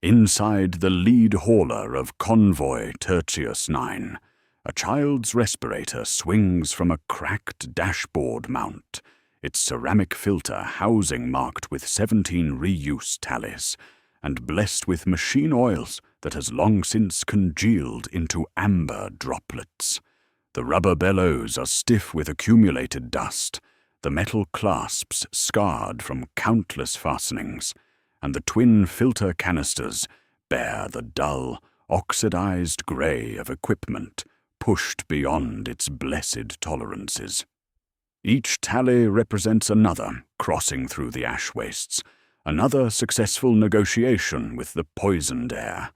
Inside the lead hauler of Convoy Tertius 9, a child's respirator swings from a cracked dashboard mount, its ceramic filter housing marked with 17 reuse tallies, and blessed with machine oils that has long since congealed into amber droplets. The rubber bellows are stiff with accumulated dust, the metal clasps scarred from countless fastenings, and the twin filter canisters bear the dull, oxidized grey of equipment pushed beyond its blessed tolerances. Each tally represents another crossing through the ash wastes, another successful negotiation with the poisoned air,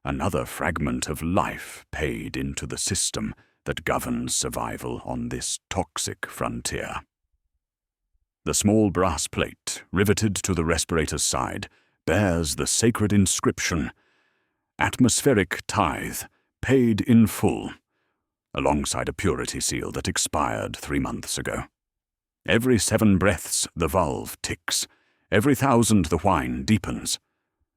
another fragment of life paid into the system that governs survival on this toxic frontier. The small brass plate, riveted to the respirator's side, bears the sacred inscription, "Atmospheric Tithe, paid in full," alongside a purity seal that expired 3 months ago. Every 7 breaths the valve ticks, every 1,000 the whine deepens.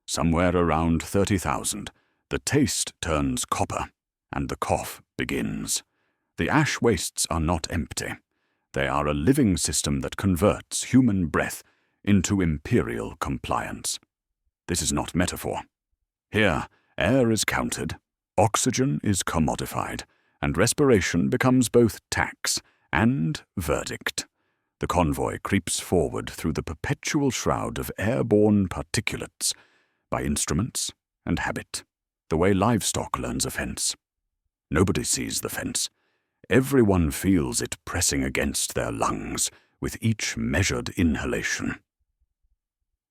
Somewhere around 30,000, the taste turns copper, and the cough begins. The ash wastes are not empty. They are a living system that converts human breath into imperial compliance. This is not metaphor. Here, air is counted, oxygen is commodified, and respiration becomes both tax and verdict. The convoy creeps forward through the perpetual shroud of airborne particulates, by instruments and habit, the way livestock learns a fence. Nobody sees the fence. Everyone feels it pressing against their lungs with each measured inhalation.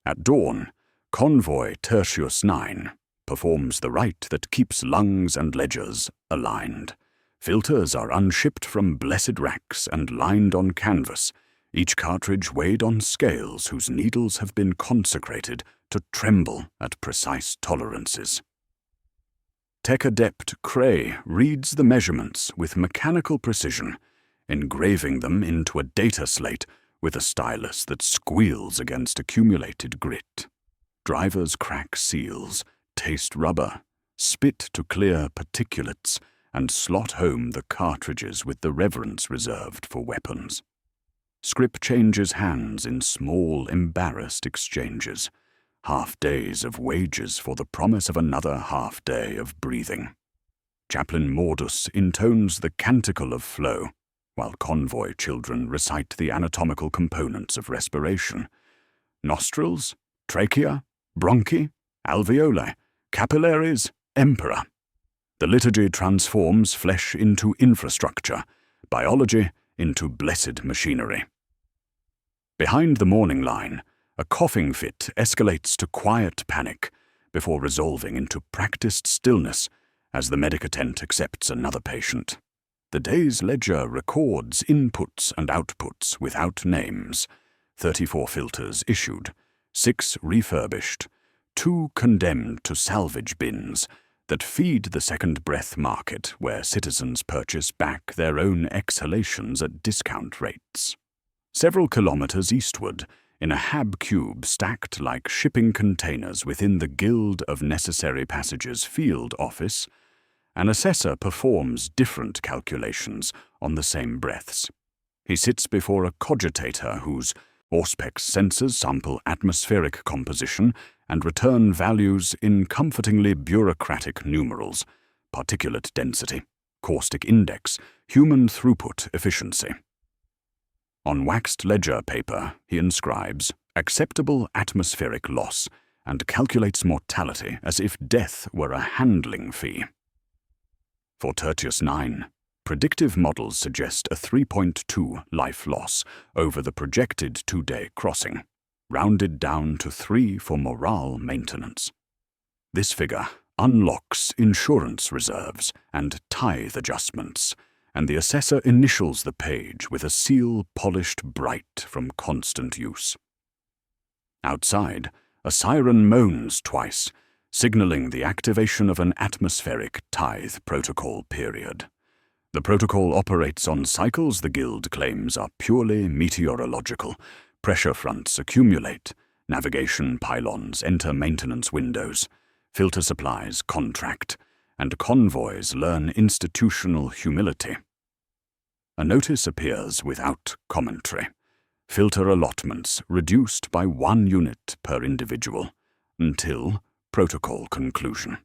At dawn, Convoy Tertius 9 performs the rite that keeps lungs and ledgers aligned. Filters are unshipped from blessed racks and lined on canvas, each cartridge weighed on scales whose needles have been consecrated to tremble at precise tolerances. Tech adept Cray reads the measurements with mechanical precision, engraving them into a data slate with a stylus that squeals against accumulated grit. Drivers crack seals, taste rubber, spit to clear particulates, and slot home the cartridges with the reverence reserved for weapons. Scrip changes hands in small, embarrassed exchanges, half-days of wages for the promise of another half-day of breathing. Chaplain Mordus intones the canticle of flow, while convoy children recite the anatomical components of respiration. Nostrils, trachea, bronchi, alveoli, capillaries, emperor. The liturgy transforms flesh into infrastructure, biology into blessed machinery. Behind the morning line, a coughing fit escalates to quiet panic before resolving into practiced stillness as the medicatent accepts another patient. The day's ledger records inputs and outputs without names, 34 filters issued, 6 refurbished, 2 condemned to salvage bins that feed the second breath market where citizens purchase back their exhalations exhalations at discount rates. Several kilometers eastward, in a hab cube stacked like shipping containers within the Guild of Necessary Passages field office, an assessor performs different calculations on the same breaths. He sits before a cogitator whose Auspex sensors sample atmospheric composition and return values in comfortingly bureaucratic numerals: particulate density, caustic index, human throughput efficiency. On waxed ledger paper, he inscribes acceptable atmospheric loss and calculates mortality as if death were a handling fee. For Tertius 9, predictive models suggest a 3.2 life loss over the projected 2-day crossing, rounded down to 3 for morale maintenance. This figure unlocks insurance reserves and tithe adjustments, and the assessor initials the page with a seal polished bright from constant use. Outside, a siren moans twice, signaling the activation of an atmospheric tithe protocol period. The protocol operates on cycles the Guild claims are purely meteorological. Pressure fronts accumulate, navigation pylons enter maintenance windows, filter supplies contract, and convoys learn institutional humility. A notice appears without commentary. Filter allotments reduced by 1 unit per individual, until protocol conclusion.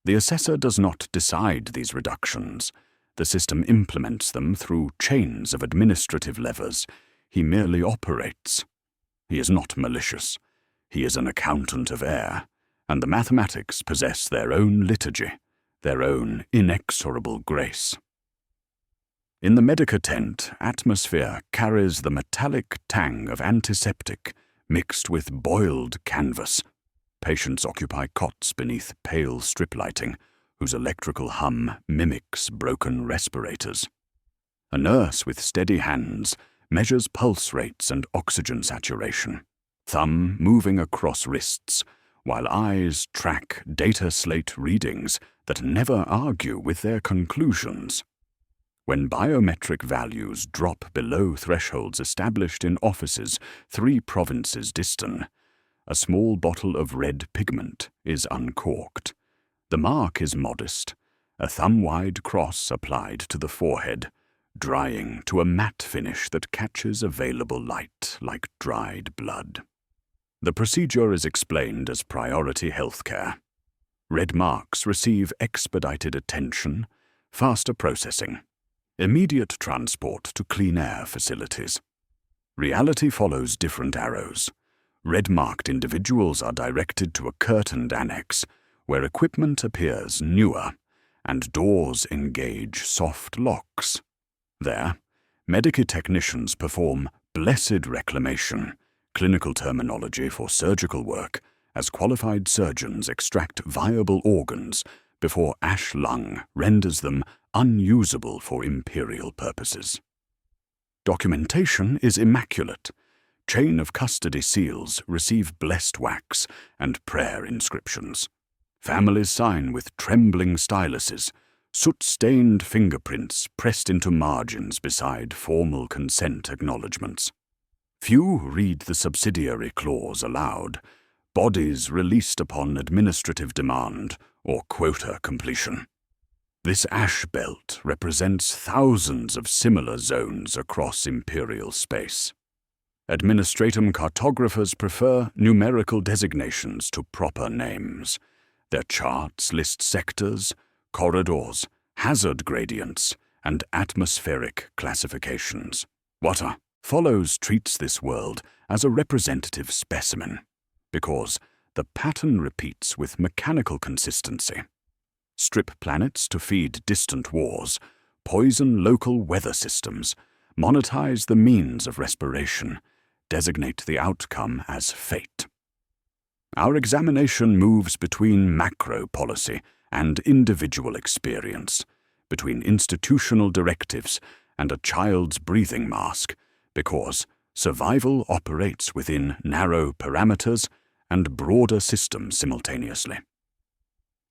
The assessor does not decide these reductions. The system implements them through chains of administrative levers. He merely operates. He is not malicious. He is an accountant of air, and the mathematics possess their own liturgy, their own inexorable grace. In the Medica tent, atmosphere carries the metallic tang of antiseptic mixed with boiled canvas. Patients occupy cots beneath pale strip lighting, whose electrical hum mimics broken respirators. A nurse with steady hands measures pulse rates and oxygen saturation, thumb moving across wrists, while eyes track data slate readings that never argue with their conclusions. When biometric values drop below thresholds established in offices 3 provinces distant, a small bottle of red pigment is uncorked. The mark is modest, a thumb-wide cross applied to the forehead, drying to a matte finish that catches available light like dried blood. The procedure is explained as priority healthcare. Red marks receive expedited attention, faster processing, immediate transport to clean air facilities. Reality follows different arrows. Red-marked individuals are directed to a curtained annex, where equipment appears newer, and doors engage soft locks. There, medical technicians perform blessed reclamation, clinical terminology for surgical work, as qualified surgeons extract viable organs before ash lung renders them unusable for imperial purposes. Documentation is immaculate. Chain of custody seals receive blessed wax and prayer inscriptions. Families sign with trembling styluses, soot-stained fingerprints pressed into margins beside formal consent acknowledgements. Few read the subsidiary clause aloud, bodies released upon administrative demand or quota completion. This ash belt represents thousands of similar zones across imperial space. Administratum cartographers prefer numerical designations to proper names. Their charts list sectors, corridors, hazard gradients, and atmospheric classifications. What follows treats this world as a representative specimen, because the pattern repeats with mechanical consistency. Strip planets to feed distant wars, poison local weather systems, monetize the means of respiration, designate the outcome as fate. Our examination moves between macro policy and individual experience, between institutional directives and a child's breathing mask, because survival operates within narrow parameters and broader systems simultaneously.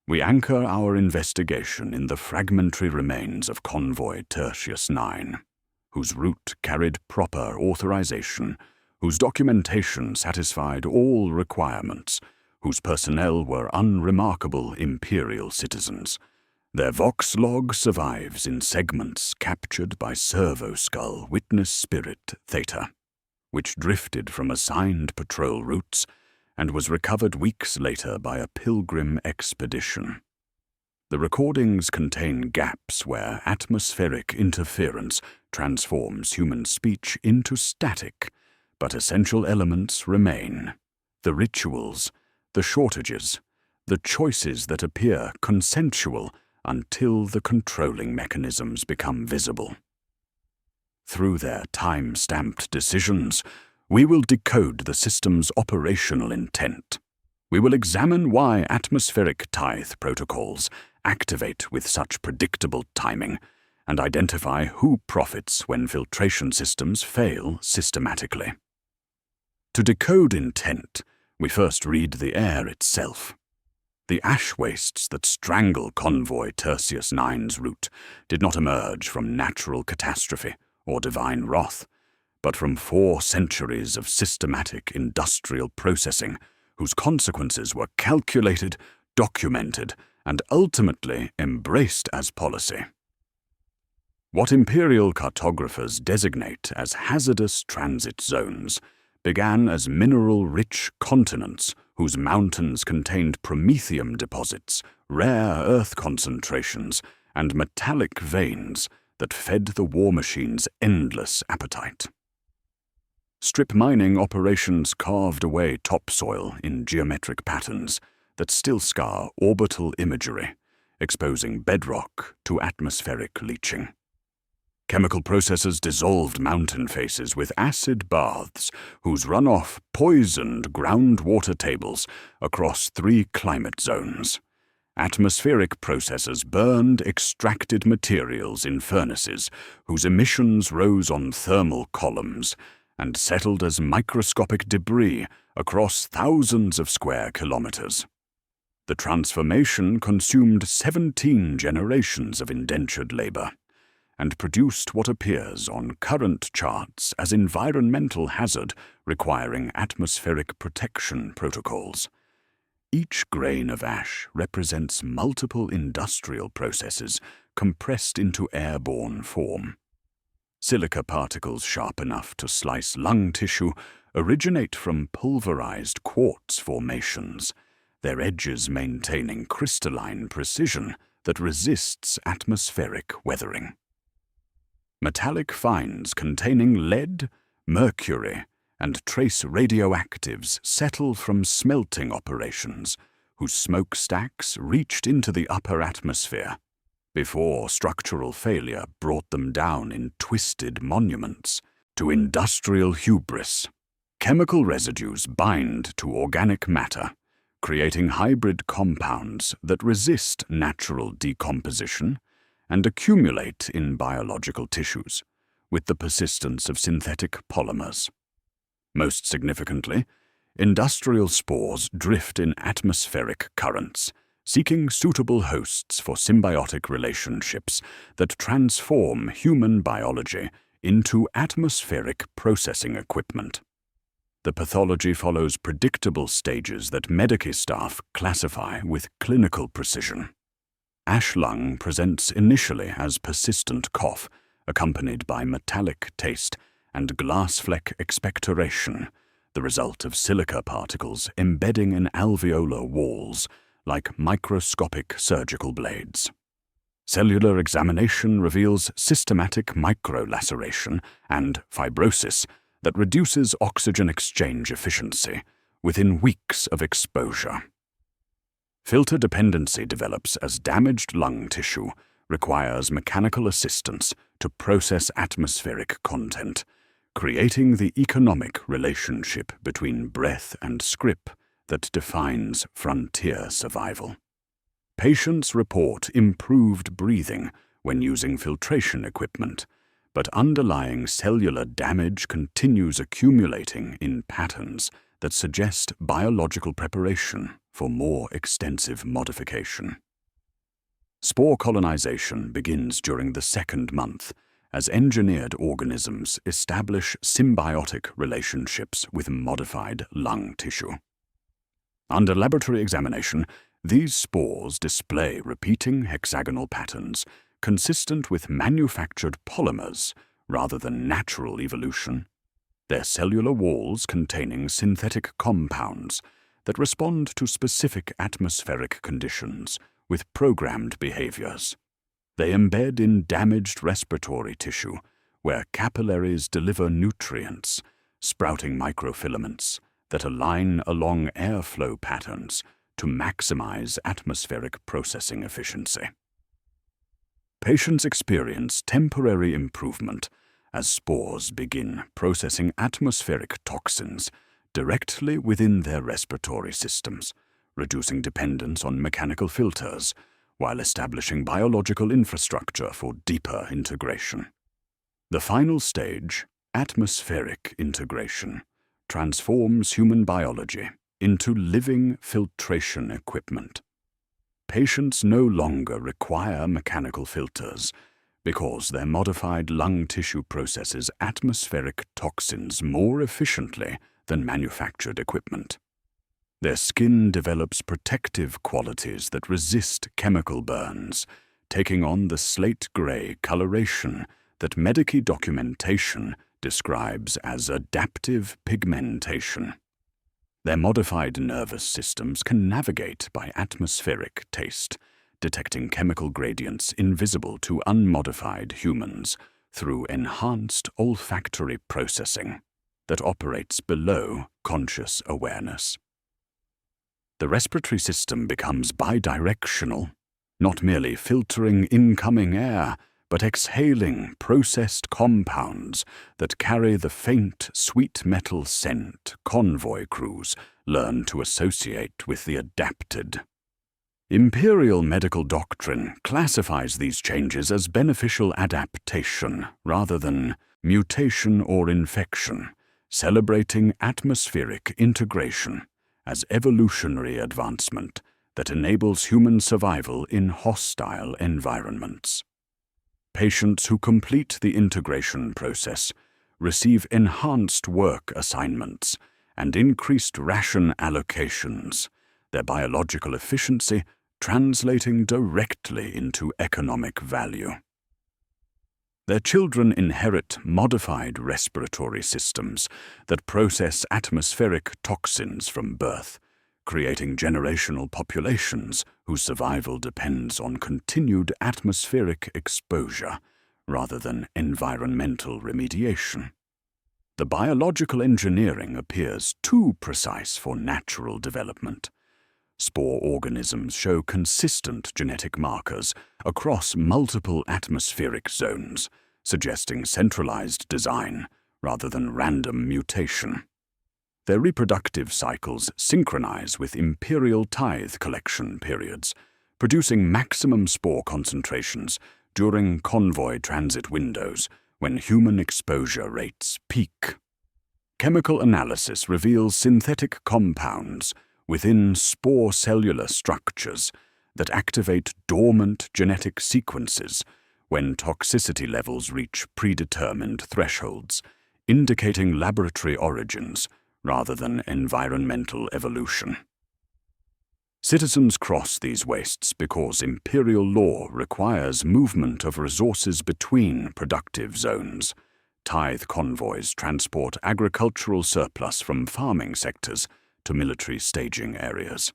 We anchor our investigation in the fragmentary remains of Convoy Tertius 9, whose route carried proper authorization, whose documentation satisfied all requirements, whose personnel were unremarkable imperial citizens. Their vox log survives in segments captured by servo-skull witness spirit Theta, which drifted from assigned patrol routes and was recovered weeks later by a pilgrim expedition. The recordings contain gaps where atmospheric interference transforms human speech into static, but essential elements remain: the rituals, the shortages, the choices that appear consensual until the controlling mechanisms become visible. Through their time-stamped decisions, we will decode the system's operational intent. We will examine why atmospheric tithe protocols activate with such predictable timing, and identify who profits when filtration systems fail systematically. To decode intent, we first read the air itself. The ash wastes that strangle Convoy Tertius 9's route did not emerge from natural catastrophe or divine wrath, but from 4 centuries of systematic industrial processing whose consequences were calculated, documented, and ultimately embraced as policy. What Imperial cartographers designate as hazardous transit zones began as mineral-rich continents whose mountains contained promethium deposits, rare earth concentrations, and metallic veins that fed the war machine's endless appetite. Strip mining operations carved away topsoil in geometric patterns that still scar orbital imagery, exposing bedrock to atmospheric leaching. Chemical processes dissolved mountain faces with acid baths whose runoff poisoned groundwater tables across 3 climate zones. Atmospheric processes burned extracted materials in furnaces whose emissions rose on thermal columns and settled as microscopic debris across thousands of square kilometers. The transformation consumed 17 generations of indentured labor and produced what appears on current charts as environmental hazard requiring atmospheric protection protocols. Each grain of ash represents multiple industrial processes compressed into airborne form. Silica particles sharp enough to slice lung tissue originate from pulverized quartz formations, their edges maintaining crystalline precision that resists atmospheric weathering. Metallic fines containing lead, mercury, and trace radioactives settle from smelting operations, whose smokestacks reached into the upper atmosphere before structural failure brought them down in twisted monuments to industrial hubris. Chemical residues bind to organic matter, creating hybrid compounds that resist natural decomposition and accumulate in biological tissues, with the persistence of synthetic polymers. Most significantly, industrial spores drift in atmospheric currents, seeking suitable hosts for symbiotic relationships that transform human biology into atmospheric processing equipment. The pathology follows predictable stages that medical staff classify with clinical precision. Ash lung presents initially as persistent cough, accompanied by metallic taste and glass fleck expectoration, the result of silica particles embedding in alveolar walls like microscopic surgical blades. Cellular examination reveals systematic microlaceration and fibrosis that reduces oxygen exchange efficiency within weeks of exposure. Filter dependency develops as damaged lung tissue requires mechanical assistance to process atmospheric content, creating the economic relationship between breath and scrip that defines frontier survival. Patients report improved breathing when using filtration equipment, but underlying cellular damage continues accumulating in patterns that suggest biological preparation for more extensive modification. Spore colonization begins during the 2nd month as engineered organisms establish symbiotic relationships with modified lung tissue. Under laboratory examination, these spores display repeating hexagonal patterns consistent with manufactured polymers rather than natural evolution, their cellular walls containing synthetic compounds that respond to specific atmospheric conditions with programmed behaviors. They embed in damaged respiratory tissue, where capillaries deliver nutrients, sprouting microfilaments that align along airflow patterns to maximize atmospheric processing efficiency. Patients experience temporary improvement as spores begin processing atmospheric toxins directly within their respiratory systems, reducing dependence on mechanical filters while establishing biological infrastructure for deeper integration. The final stage, atmospheric integration, transforms human biology into living filtration equipment. Patients no longer require mechanical filters because their modified lung tissue processes atmospheric toxins more efficiently than manufactured equipment. Their skin develops protective qualities that resist chemical burns, taking on the slate-gray coloration that medical documentation describes as adaptive pigmentation. Their modified nervous systems can navigate by atmospheric taste, detecting chemical gradients invisible to unmodified humans through enhanced olfactory processing that operates below conscious awareness. The respiratory system becomes bidirectional, not merely filtering incoming air, but exhaling processed compounds that carry the faint, sweet metal scent convoy crews learn to associate with the adapted. Imperial medical doctrine classifies these changes as beneficial adaptation rather than mutation or infection, celebrating atmospheric integration as evolutionary advancement that enables human survival in hostile environments. Patients who complete the integration process receive enhanced work assignments and increased ration allocations, their biological efficiency translating directly into economic value. Their children inherit modified respiratory systems that process atmospheric toxins from birth, creating generational populations whose survival depends on continued atmospheric exposure rather than environmental remediation. The biological engineering appears too precise for natural development. Spore organisms show consistent genetic markers across multiple atmospheric zones, suggesting centralized design rather than random mutation. Their reproductive cycles synchronize with imperial tithe collection periods, producing maximum spore concentrations during convoy transit windows when human exposure rates peak. Chemical analysis reveals synthetic compounds within spore cellular structures that activate dormant genetic sequences when toxicity levels reach predetermined thresholds, indicating laboratory origins rather than environmental evolution. Citizens cross these wastes because imperial law requires movement of resources between productive zones. Tithe convoys transport agricultural surplus from farming sectors to military staging areas.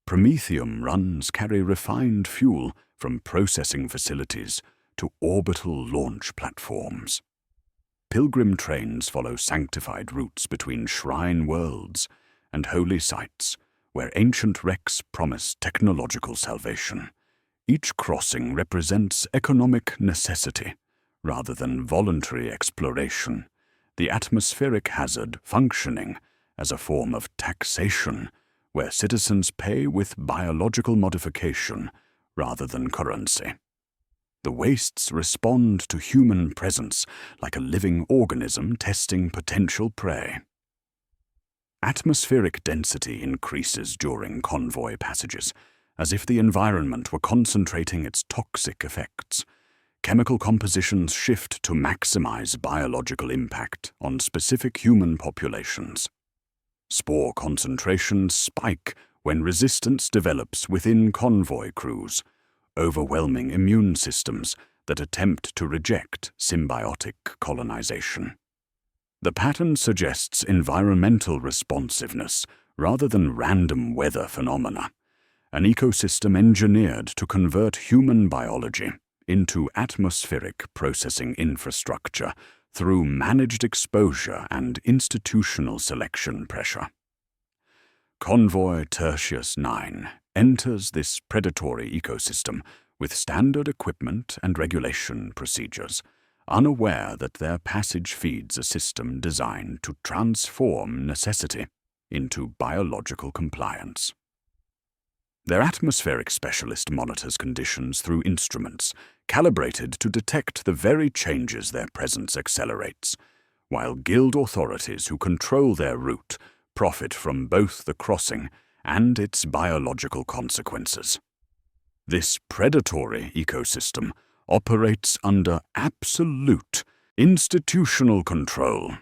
Promethium runs carry refined fuel from processing facilities to orbital launch platforms. Pilgrim trains follow sanctified routes between shrine worlds and holy sites where ancient wrecks promise technological salvation. Each crossing represents economic necessity rather than voluntary exploration, the atmospheric hazard functioning as a form of taxation where citizens pay with biological modification rather than currency. The wastes respond to human presence like a living organism testing potential prey. Atmospheric density increases during convoy passages, as if the environment were concentrating its toxic effects. Chemical compositions shift to maximize biological impact on specific human populations. Spore concentrations spike when resistance develops within convoy crews, overwhelming immune systems that attempt to reject symbiotic colonization. The pattern suggests environmental responsiveness rather than random weather phenomena, an ecosystem engineered to convert human biology into atmospheric processing infrastructure through managed exposure and institutional selection pressure. Convoy Tertius 9 enters this predatory ecosystem with standard equipment and regulation procedures, unaware that their passage feeds a system designed to transform necessity into biological compliance. Their atmospheric specialist monitors conditions through instruments calibrated to detect the very changes their presence accelerates, while guild authorities who control their route profit from both the crossing and its biological consequences. This predatory ecosystem operates under absolute institutional control.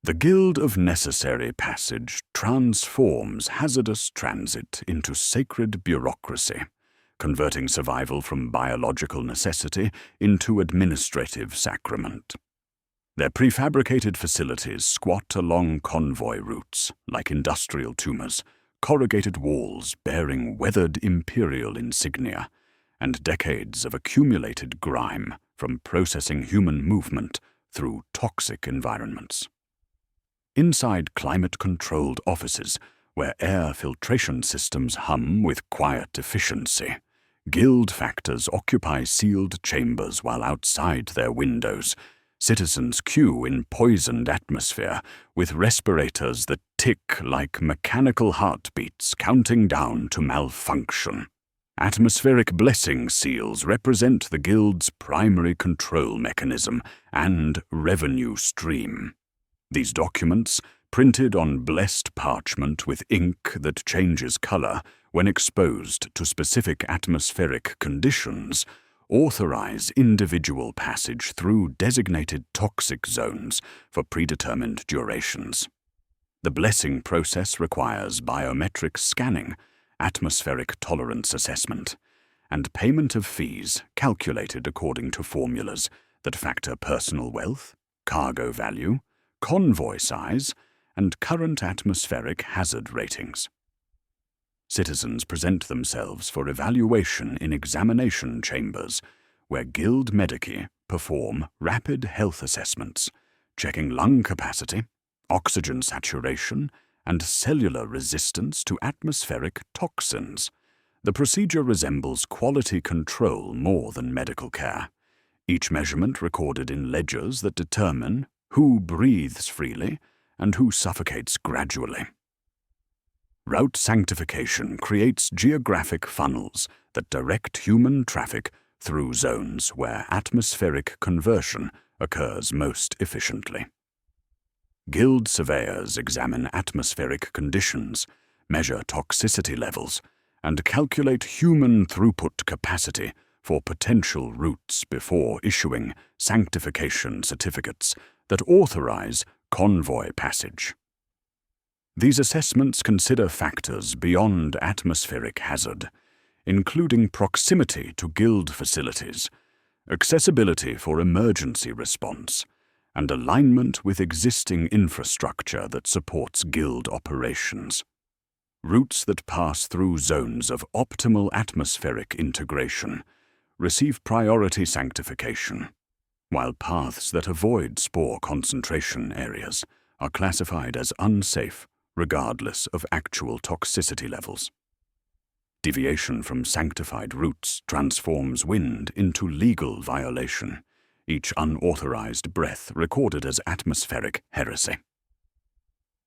The Guild of Necessary Passage transforms hazardous transit into sacred bureaucracy, converting survival from biological necessity into administrative sacrament. Their prefabricated facilities squat along convoy routes, like industrial tumors, corrugated walls bearing weathered imperial insignia, and decades of accumulated grime from processing human movement through toxic environments. Inside climate-controlled offices, where air filtration systems hum with quiet efficiency, guild factors occupy sealed chambers while outside their windows, citizens queue in poisoned atmosphere with respirators that tick like mechanical heartbeats counting down to malfunction. Atmospheric blessing seals represent the guild's primary control mechanism and revenue stream. These documents, printed on blessed parchment with ink that changes color when exposed to specific atmospheric conditions, authorize individual passage through designated toxic zones for predetermined durations. The blessing process requires biometric scanning, atmospheric tolerance assessment, and payment of fees calculated according to formulas that factor personal wealth, cargo value, convoy size, and current atmospheric hazard ratings. Citizens present themselves for evaluation in examination chambers, where guild medici perform rapid health assessments, checking lung capacity, oxygen saturation, and cellular resistance to atmospheric toxins. The procedure resembles quality control more than medical care, each measurement recorded in ledgers that determine who breathes freely and who suffocates gradually. Route sanctification creates geographic funnels that direct human traffic through zones where atmospheric conversion occurs most efficiently. Guild surveyors examine atmospheric conditions, measure toxicity levels, and calculate human throughput capacity for potential routes before issuing sanctification certificates that authorize convoy passage. These assessments consider factors beyond atmospheric hazard, including proximity to guild facilities, accessibility for emergency response, and alignment with existing infrastructure that supports guild operations. Routes that pass through zones of optimal atmospheric integration receive priority sanctification, while paths that avoid spore concentration areas are classified as unsafe regardless of actual toxicity levels. Deviation from sanctified routes transforms wind into legal violation, each unauthorized breath recorded as atmospheric heresy.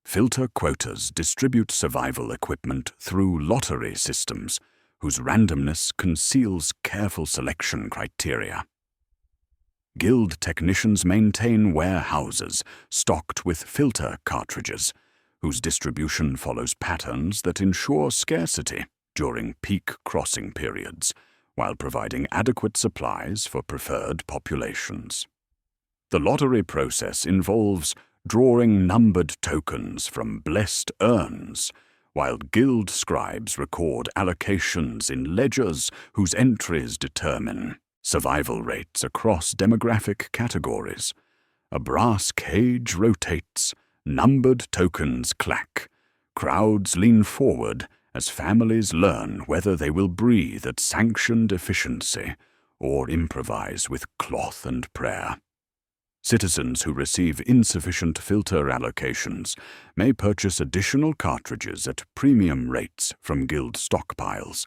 Filter quotas distribute survival equipment through lottery systems, whose randomness conceals careful selection criteria. Guild technicians maintain warehouses stocked with filter cartridges, whose distribution follows patterns that ensure scarcity during peak crossing periods, while providing adequate supplies for preferred populations. The lottery process involves drawing numbered tokens from blessed urns, while guild scribes record allocations in ledgers whose entries determine survival rates across demographic categories. A brass cage rotates, numbered tokens clack, crowds lean forward as families learn whether they will breathe at sanctioned efficiency or improvise with cloth and prayer. Citizens who receive insufficient filter allocations may purchase additional cartridges at premium rates from guild stockpiles,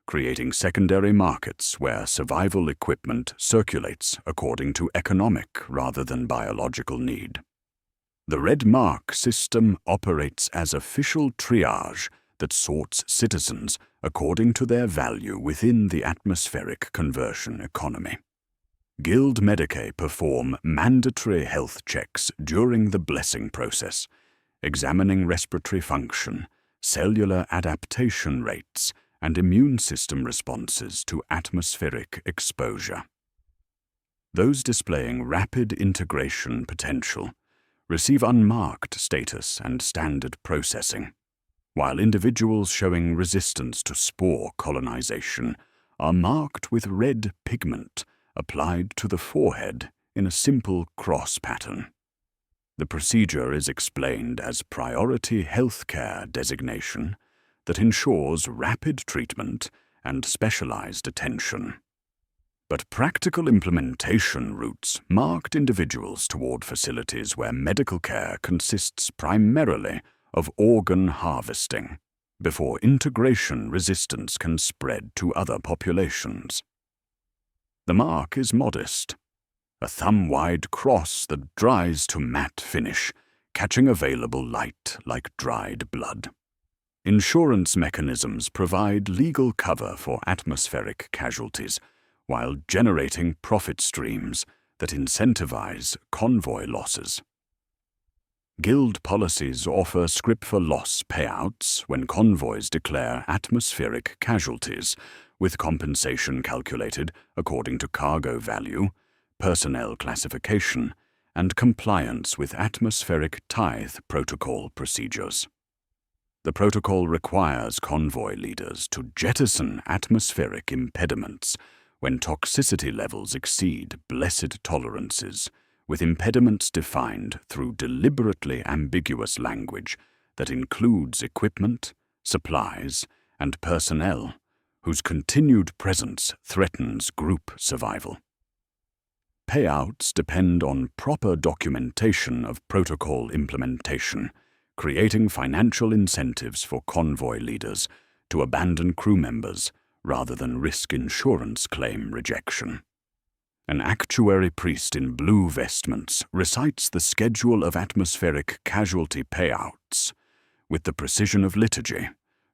creating secondary markets where survival equipment circulates according to economic rather than biological need. The red mark system operates as official triage that sorts citizens according to their value within the atmospheric conversion economy. Guild medici perform mandatory health checks during the blessing process, examining respiratory function, cellular adaptation rates, and immune system responses to atmospheric exposure. Those displaying rapid integration potential receive unmarked status and standard processing, while individuals showing resistance to spore colonization are marked with red pigment applied to the forehead in a simple cross pattern. The procedure is explained as priority healthcare designation that ensures rapid treatment and specialized attention. But practical implementation routes marked individuals toward facilities where medical care consists primarily of organ harvesting, before integration resistance can spread to other populations. The mark is modest, a thumb-wide cross that dries to matte finish, catching available light like dried blood. Insurance mechanisms provide legal cover for atmospheric casualties, while generating profit streams that incentivize convoy losses. Guild policies offer scrip-for-loss payouts when convoys declare atmospheric casualties, with compensation calculated according to cargo value, personnel classification, and compliance with atmospheric tithe protocol procedures. The protocol requires convoy leaders to jettison atmospheric impediments when toxicity levels exceed blessed tolerances, with impediments defined through deliberately ambiguous language that includes equipment, supplies, and personnel whose continued presence threatens group survival. Payouts depend on proper documentation of protocol implementation, creating financial incentives for convoy leaders to abandon crew members rather than risk insurance claim rejection. An actuary priest in blue vestments recites the schedule of atmospheric casualty payouts with the precision of liturgy,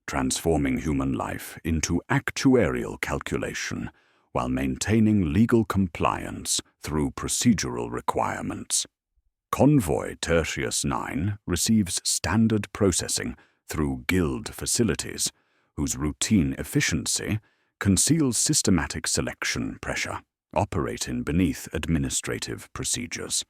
transforming human life into actuarial calculation while maintaining legal compliance through procedural requirements. Convoy Tertius 9 receives standard processing through guild facilities, whose routine efficiency conceals systematic selection pressure, operating beneath administrative procedures.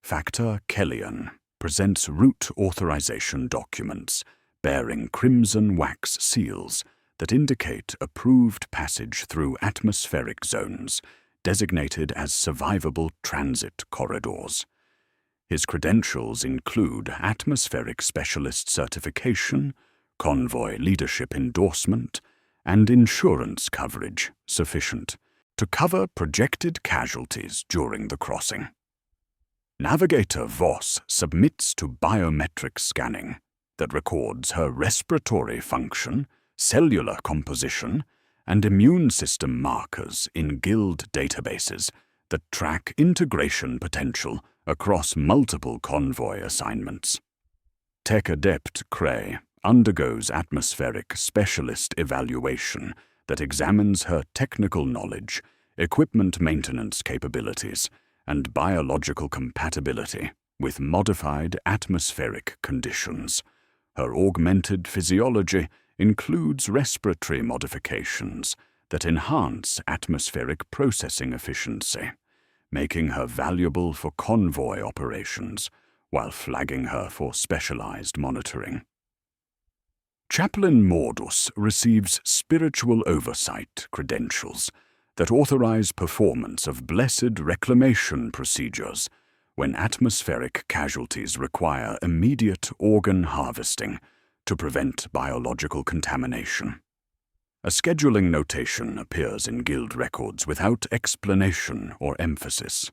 Factor Kellyan presents route authorization documents bearing crimson wax seals that indicate approved passage through atmospheric zones designated as survivable transit corridors. His credentials include atmospheric specialist certification, convoy leadership endorsement, and insurance coverage sufficient to cover projected casualties during the crossing. Navigator Voss submits to biometric scanning that records her respiratory function, cellular composition, and immune system markers in guild databases that track integration potential across multiple convoy assignments. Tech Adept Cray undergoes atmospheric specialist evaluation that examines her technical knowledge, equipment maintenance capabilities, and biological compatibility with modified atmospheric conditions. Her augmented physiology includes respiratory modifications that enhance atmospheric processing efficiency, making her valuable for convoy operations while flagging her for specialized monitoring. Chaplain Mordus receives spiritual oversight credentials that authorize performance of blessed reclamation procedures when atmospheric casualties require immediate organ harvesting to prevent biological contamination. A scheduling notation appears in guild records without explanation or emphasis.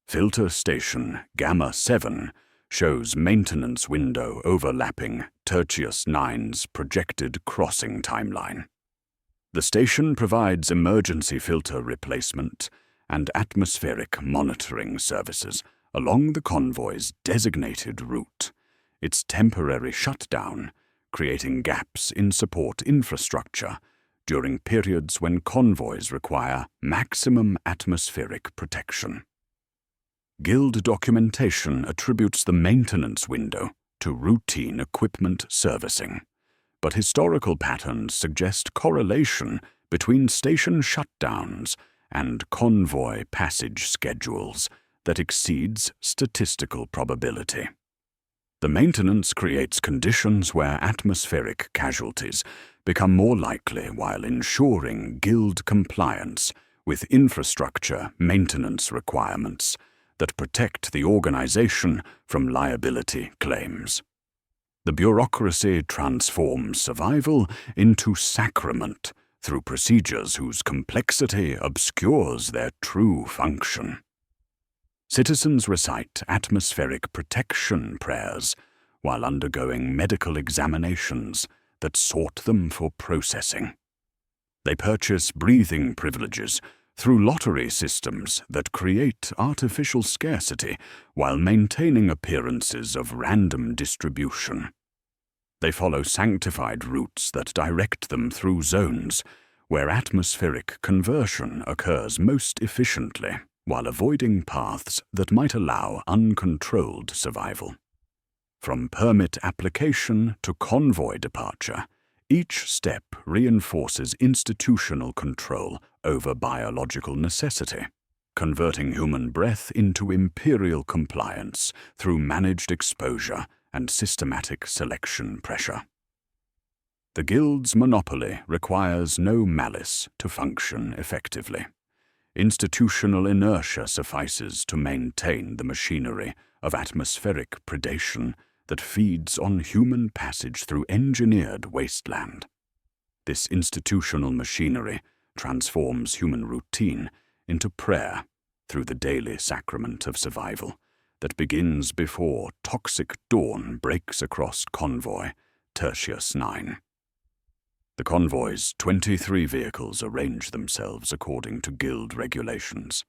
Filter Station Gamma 7 shows maintenance window overlapping Tertius 9's projected crossing timeline. The station provides emergency filter replacement and atmospheric monitoring services along the convoy's designated route, its temporary shutdown creating gaps in support infrastructure during periods when convoys require maximum atmospheric protection. Guild documentation attributes the maintenance window to routine equipment servicing, but historical patterns suggest correlation between station shutdowns and convoy passage schedules that exceeds statistical probability. The maintenance creates conditions where atmospheric casualties become more likely while ensuring guild compliance with infrastructure maintenance requirements that protect the organization from liability claims. The bureaucracy transforms survival into sacrament through procedures whose complexity obscures their true function. Citizens recite atmospheric protection prayers while undergoing medical examinations that sort them for processing. They purchase breathing privileges through lottery systems that create artificial scarcity while maintaining appearances of random distribution. They follow sanctified routes that direct them through zones where atmospheric conversion occurs most efficiently, while avoiding paths that might allow uncontrolled survival. From permit application to convoy departure, each step reinforces institutional control over biological necessity, converting human breath into imperial compliance through managed exposure and systematic selection pressure. The guild's monopoly requires no malice to function effectively. Institutional inertia suffices to maintain the machinery of atmospheric predation that feeds on human passage through engineered wasteland. This institutional machinery transforms human routine into prayer through the daily sacrament of survival that begins before toxic dawn breaks across convoy Tertius 9. The convoy's 23 vehicles arrange themselves according to guild regulations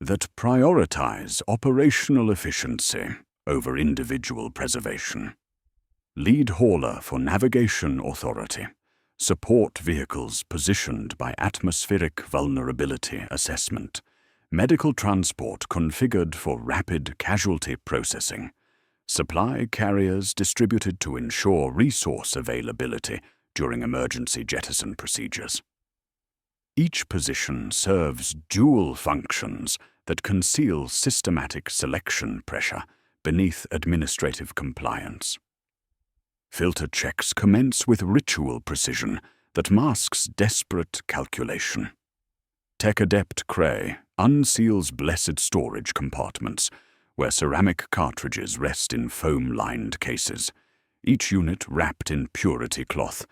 that prioritize operational efficiency over individual preservation. Lead hauler for navigation authority. Support vehicles positioned by atmospheric vulnerability assessment. Medical transport configured for rapid casualty processing. Supply carriers distributed to ensure resource availability during emergency jettison procedures. Each position serves dual functions that conceal systematic selection pressure beneath administrative compliance. Filter checks commence with ritual precision that masks desperate calculation. Tech Adept Cray unseals blessed storage compartments where ceramic cartridges rest in foam-lined cases, each unit wrapped in purity cloth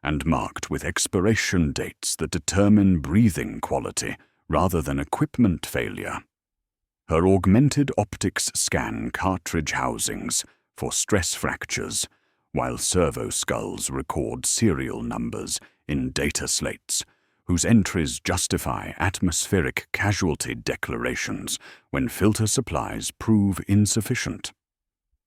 and marked with expiration dates that determine breathing quality rather than equipment failure. Her augmented optics scan cartridge housings for stress fractures, while servo skulls record serial numbers in data slates, whose entries justify atmospheric casualty declarations when filter supplies prove insufficient.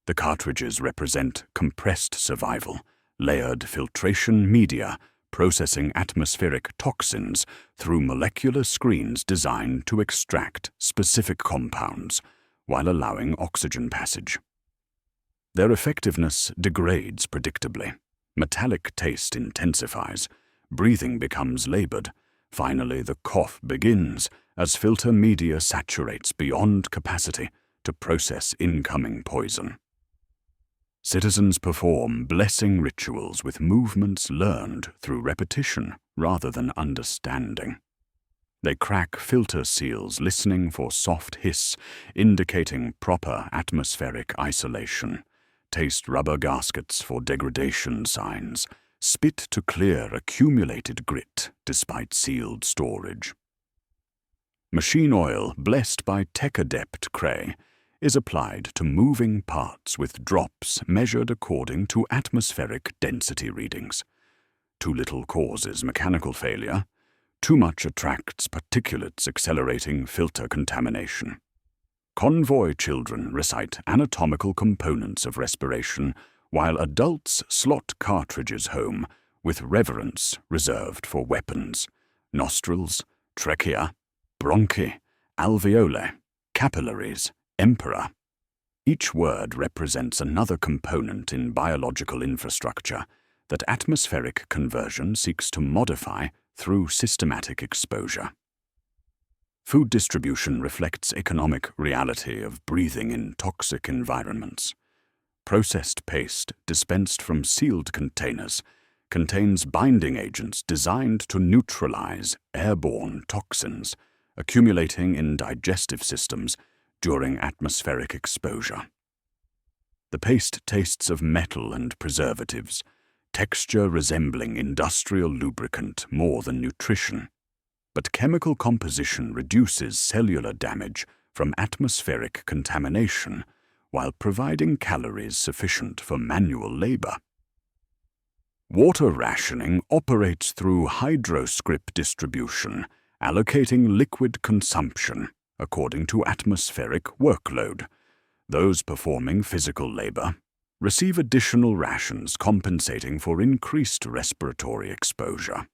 The cartridges represent compressed survival, layered filtration media processing atmospheric toxins through molecular screens designed to extract specific compounds while allowing oxygen passage. Their effectiveness degrades predictably. Metallic taste intensifies. Breathing becomes labored. Finally, the cough begins as filter media saturates beyond capacity to process incoming poison. Citizens perform blessing rituals with movements learned through repetition rather than understanding. They crack filter seals listening for soft hiss, indicating proper atmospheric isolation, taste rubber gaskets for degradation signs, spit to clear accumulated grit despite sealed storage. Machine oil blessed by Tech Adept Cray is applied to moving parts with drops measured according to atmospheric density readings. Too little causes mechanical failure. Too much attracts particulates, accelerating filter contamination. Convoy children recite anatomical components of respiration, while adults slot cartridges home with reverence reserved for weapons: nostrils, trachea, bronchi, alveoli, capillaries, emperor. Each word represents another component in biological infrastructure that atmospheric conversion seeks to modify through systematic exposure. Food distribution reflects economic reality of breathing in toxic environments. Processed paste dispensed from sealed containers contains binding agents designed to neutralize airborne toxins accumulating in digestive systems during atmospheric exposure. The paste tastes of metal and preservatives, texture resembling industrial lubricant more than nutrition. But chemical composition reduces cellular damage from atmospheric contamination while providing calories sufficient for manual labor. Water rationing operates through hydroscript distribution, allocating liquid consumption according to atmospheric workload. Those performing physical labor receive additional rations compensating for increased respiratory exposure,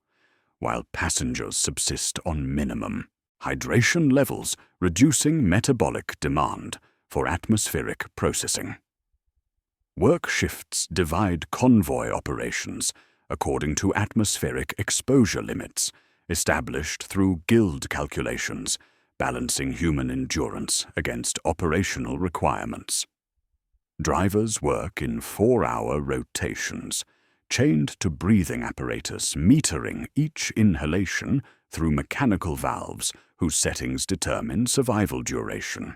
while passengers subsist on minimum hydration levels, reducing metabolic demand for atmospheric processing. Work shifts divide convoy operations according to atmospheric exposure limits established through guild calculations, balancing human endurance against operational requirements. Drivers work in 4-hour rotations, chained to breathing apparatus metering each inhalation through mechanical valves whose settings determine survival duration.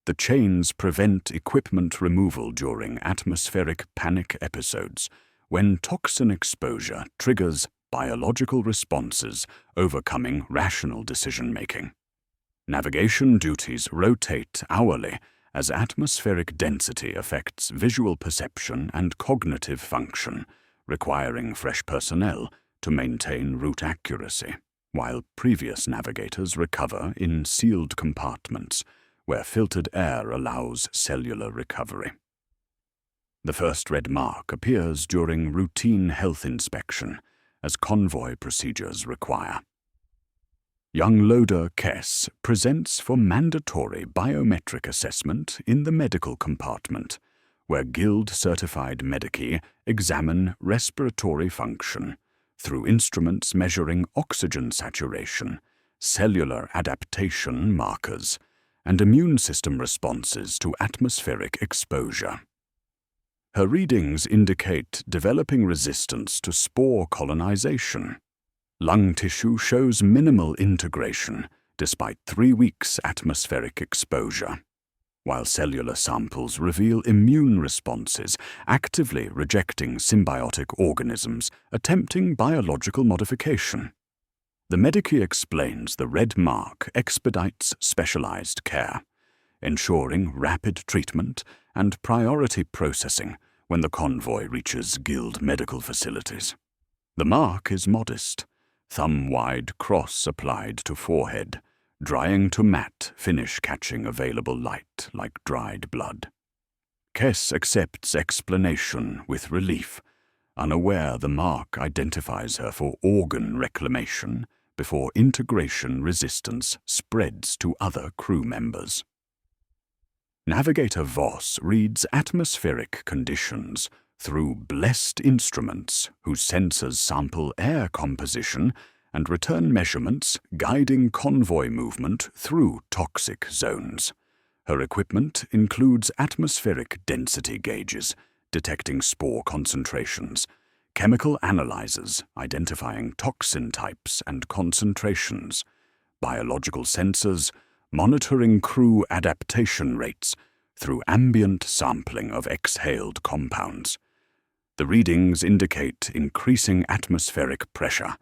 The chains prevent equipment removal during atmospheric panic episodes, when toxin exposure triggers biological responses overcoming rational decision-making. Navigation duties rotate hourly as atmospheric density affects visual perception and cognitive function, requiring fresh personnel to maintain route accuracy, while previous navigators recover in sealed compartments where filtered air allows cellular recovery. The first red mark appears during routine health inspection, as convoy procedures require. Young loader Kess presents for mandatory biometric assessment in the medical compartment, where Guild-certified medici examine respiratory function through instruments measuring oxygen saturation, cellular adaptation markers, and immune system responses to atmospheric exposure. Her readings indicate developing resistance to spore colonization. Lung tissue shows minimal integration despite 3 weeks atmospheric exposure, while cellular samples reveal immune responses actively rejecting symbiotic organisms attempting biological modification. The medici explains the red mark expedites specialized care, ensuring rapid treatment and priority processing when the convoy reaches Guild medical facilities. The mark is modest, thumb-wide cross applied to forehead, drying to matte finish catching available light like dried blood. Kess accepts explanation with relief, unaware the mark identifies her for organ reclamation before integration resistance spreads to other crew members. Navigator Voss reads atmospheric conditions through blessed instruments whose sensors sample air composition and return measurements guiding convoy movement through toxic zones. Her equipment includes atmospheric density gauges detecting spore concentrations, chemical analyzers identifying toxin types and concentrations, biological sensors monitoring crew adaptation rates through ambient sampling of exhaled compounds. The readings indicate increasing atmospheric pressure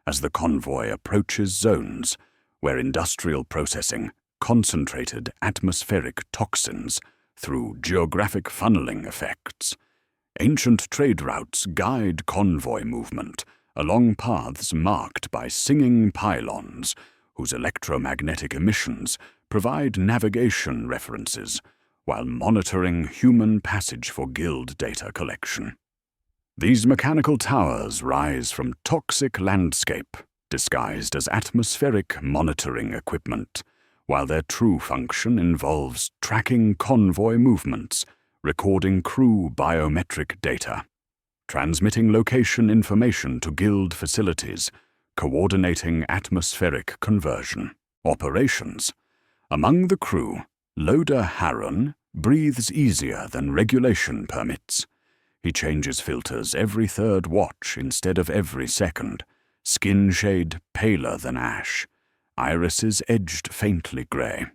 as the convoy approaches zones where industrial processing concentrated atmospheric toxins through geographic funneling effects. Ancient trade routes guide convoy movement along paths marked by singing pylons, whose electromagnetic emissions provide navigation references while monitoring human passage for guild data collection. These mechanical towers rise from toxic landscape, disguised as atmospheric monitoring equipment, while their true function involves tracking convoy movements, recording crew biometric data, transmitting location information to guild facilities, coordinating atmospheric conversion. Operations. Among the crew, Loader Harron breathes easier than regulation permits. He changes filters every third watch instead of every second, skin shade paler than ash, irises edged faintly grey.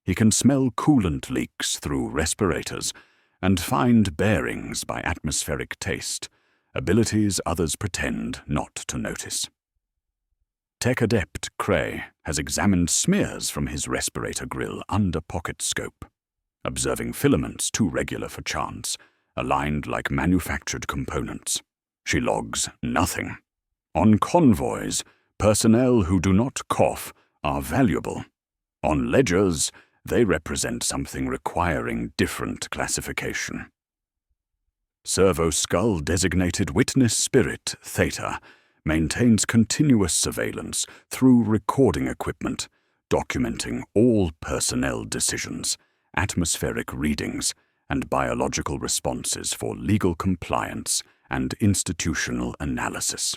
He can smell coolant leaks through respirators and find bearings by atmospheric taste, abilities others pretend not to notice. Tech adept Cray has examined smears from his respirator grill under pocket scope, observing filaments too regular for chance, aligned like manufactured components. She logs nothing. On convoys, personnel who do not cough are valuable. On ledgers, they represent something requiring different classification. Servo Skull designated Witness Spirit Theta maintains continuous surveillance through recording equipment, documenting all personnel decisions, atmospheric readings, and biological responses for legal compliance and institutional analysis.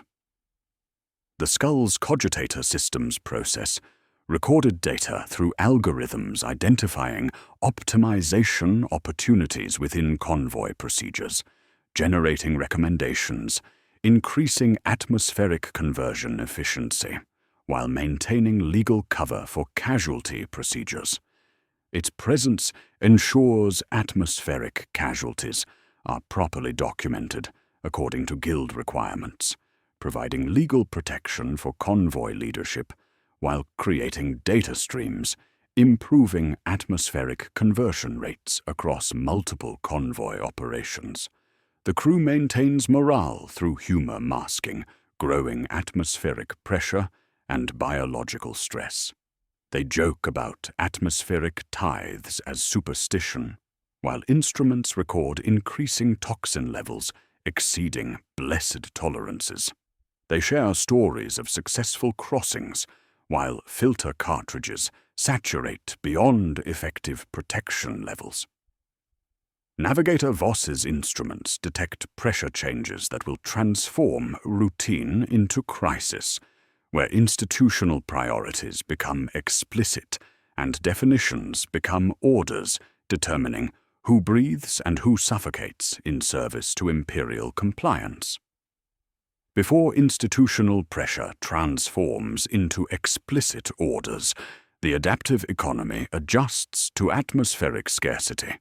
The Skull's cogitator systems process recorded data through algorithms identifying optimization opportunities within convoy procedures, generating recommendations, increasing atmospheric conversion efficiency, while maintaining legal cover for casualty procedures. Its presence ensures atmospheric casualties are properly documented according to guild requirements, providing legal protection for convoy leadership while creating data streams, improving atmospheric conversion rates across multiple convoy operations. The crew maintains morale through humor masking, growing atmospheric pressure, and biological stress. They joke about atmospheric tithes as superstition, while instruments record increasing toxin levels exceeding blessed tolerances. They share stories of successful crossings, while filter cartridges saturate beyond effective protection levels. Navigator Voss's instruments detect pressure changes that will transform routine into crisis, where institutional priorities become explicit and definitions become orders determining who breathes and who suffocates in service to imperial compliance. Before institutional pressure transforms into explicit orders, the adaptive economy adjusts to atmospheric scarcity,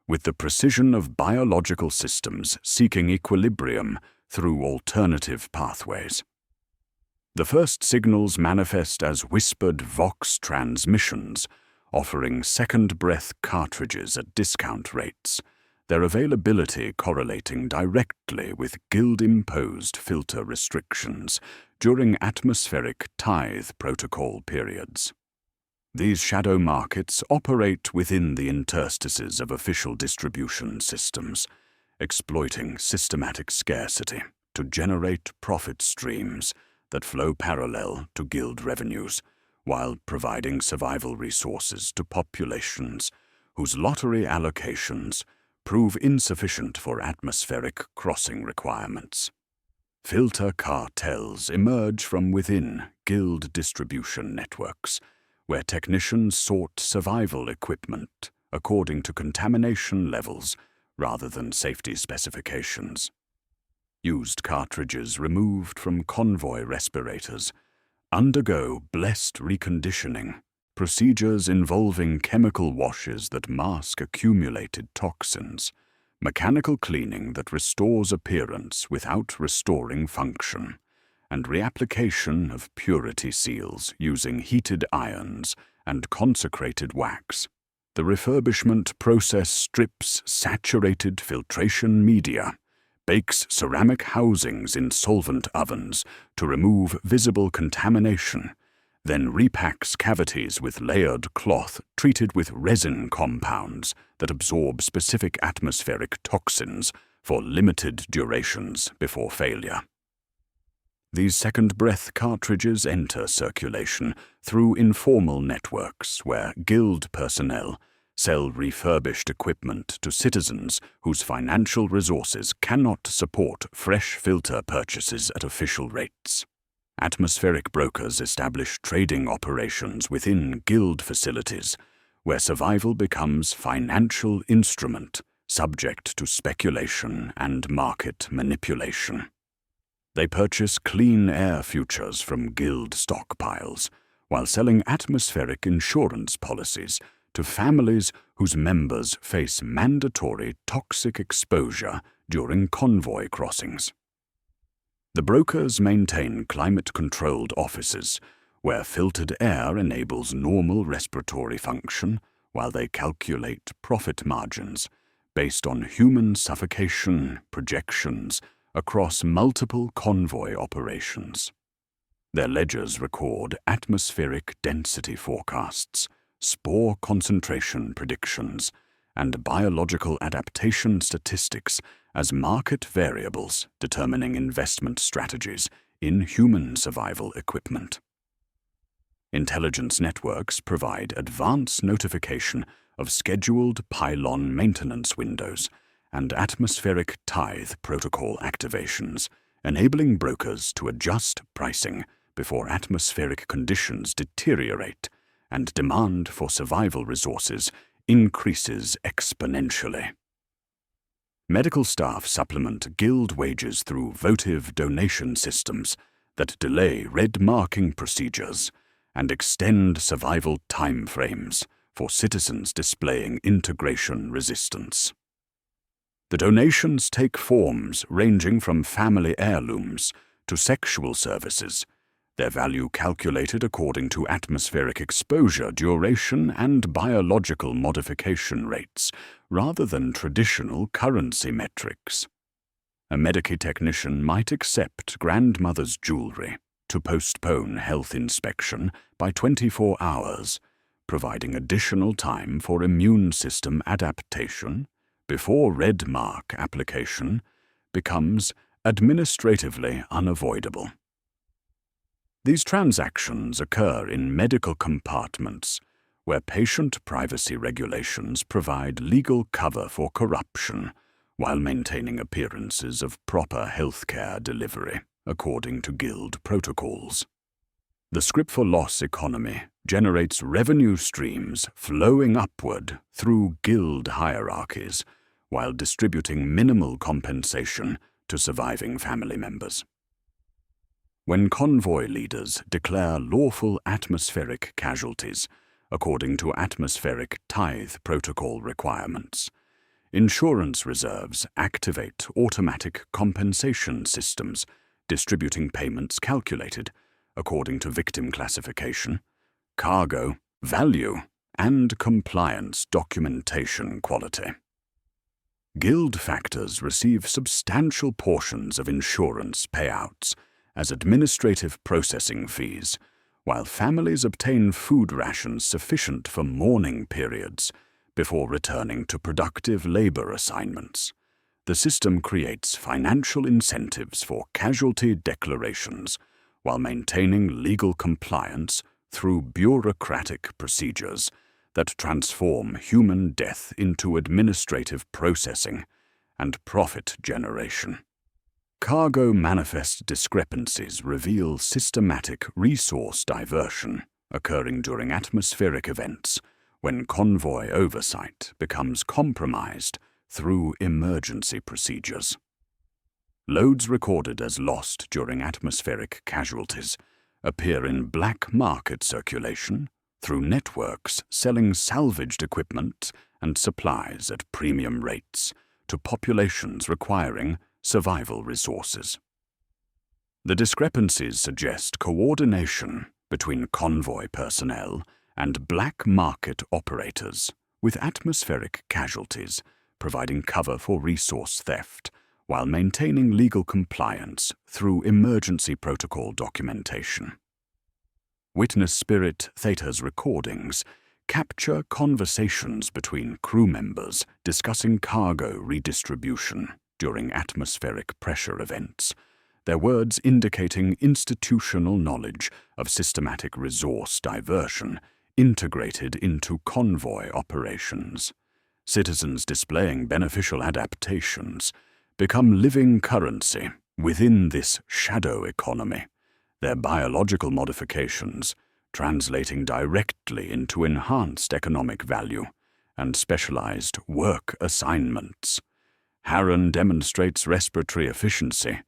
with the precision of biological systems seeking equilibrium through alternative pathways. The first signals manifest as whispered Vox transmissions, offering second breath cartridges at discount rates, their availability correlating directly with guild-imposed filter restrictions during atmospheric tithe protocol periods. These shadow markets operate within the interstices of official distribution systems, exploiting systematic scarcity to generate profit streams that flow parallel to guild revenues, while providing survival resources to populations whose lottery allocations prove insufficient for atmospheric crossing requirements. Filter cartels emerge from within guild distribution networks, where technicians sort survival equipment according to contamination levels rather than safety specifications. Used cartridges removed from convoy respirators undergo blessed reconditioning, procedures involving chemical washes that mask accumulated toxins, mechanical cleaning that restores appearance without restoring function, and reapplication of purity seals using heated irons and consecrated wax. The refurbishment process strips saturated filtration media, bakes ceramic housings in solvent ovens to remove visible contamination, then repacks cavities with layered cloth treated with resin compounds that absorb specific atmospheric toxins for limited durations before failure. These second breath cartridges enter circulation through informal networks where guild personnel sell refurbished equipment to citizens whose financial resources cannot support fresh filter purchases at official rates. Atmospheric brokers establish trading operations within guild facilities, where survival becomes financial instrument, subject to speculation and market manipulation. They purchase clean air futures from guild stockpiles, while selling atmospheric insurance policies to families whose members face mandatory toxic exposure during convoy crossings. The brokers maintain climate-controlled offices, where filtered air enables normal respiratory function, while they calculate profit margins based on human suffocation projections across multiple convoy operations. Their ledgers record atmospheric density forecasts, spore concentration predictions, and biological adaptation statistics as market variables determining investment strategies in human survival equipment. Intelligence networks provide advance notification of scheduled pylon maintenance windows and atmospheric tithe protocol activations, enabling brokers to adjust pricing before atmospheric conditions deteriorate and demand for survival resources increases exponentially. Medical staff supplement guild wages through votive donation systems that delay red marking procedures and extend survival timeframes for citizens displaying integration resistance. The donations take forms ranging from family heirlooms to sexual services, their value calculated according to atmospheric exposure duration and biological modification rates, rather than traditional currency metrics. A Medicaid technician might accept grandmother's jewelry to postpone health inspection by 24 hours, providing additional time for immune system adaptation before red mark application becomes administratively unavoidable. These transactions occur in medical compartments, where patient privacy regulations provide legal cover for corruption while maintaining appearances of proper healthcare delivery according to guild protocols. The script-for-loss economy generates revenue streams flowing upward through guild hierarchies while distributing minimal compensation to surviving family members. When convoy leaders declare lawful atmospheric casualties according to atmospheric tithe protocol requirements, insurance reserves activate automatic compensation systems distributing payments calculated according to victim classification, cargo, value, and compliance documentation quality. Guild factors receive substantial portions of insurance payouts as administrative processing fees, while families obtain food rations sufficient for mourning periods before returning to productive labor assignments. The system creates financial incentives for casualty declarations while maintaining legal compliance through bureaucratic procedures that transform human death into administrative processing and profit generation. Cargo manifest discrepancies reveal systematic resource diversion occurring during atmospheric events when convoy oversight becomes compromised through emergency procedures. Loads recorded as lost during atmospheric casualties appear in black market circulation through networks selling salvaged equipment and supplies at premium rates to populations requiring survival resources. The discrepancies suggest coordination between convoy personnel and black market operators, with atmospheric casualties providing cover for resource theft while maintaining legal compliance through emergency protocol documentation. Witness Spirit Theta's recordings capture conversations between crew members discussing cargo redistribution during atmospheric pressure events, their words indicating institutional knowledge of systematic resource diversion integrated into convoy operations. Citizens displaying beneficial adaptations become living currency within this shadow economy their biological modifications translating directly into enhanced economic value and specialized work assignments. Harren demonstrates respiratory efficiency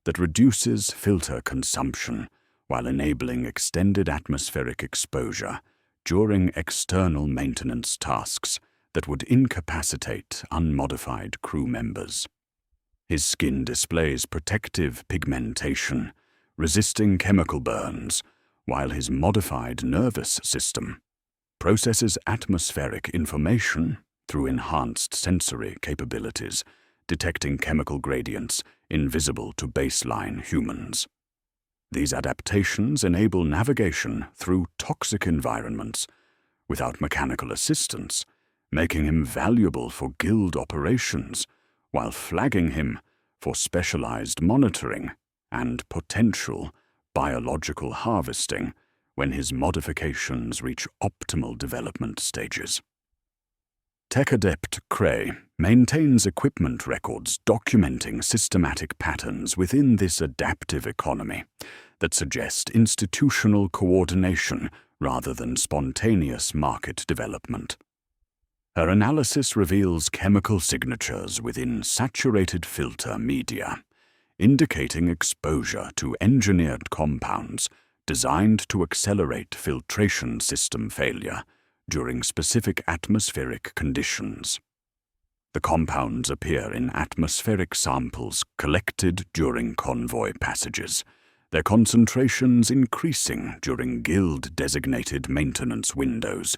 that reduces filter consumption while enabling extended atmospheric exposure during external maintenance tasks that would incapacitate unmodified crew members. His skin displays protective pigmentation, resisting chemical burns, while his modified nervous system processes atmospheric information through enhanced sensory capabilities, detecting chemical gradients invisible to baseline humans. These adaptations enable navigation through toxic environments without mechanical assistance, making him valuable for guild operations while flagging him for specialized monitoring and potential biological harvesting when his modifications reach optimal development stages. Tech Adept Cray maintains equipment records documenting systematic patterns within this adaptive economy that suggest institutional coordination rather than spontaneous market development. Her analysis reveals chemical signatures within saturated filter media, indicating exposure to engineered compounds designed to accelerate filtration system failure during specific atmospheric conditions. The compounds appear in atmospheric samples collected during convoy passages, their concentrations increasing during guild-designated maintenance windows,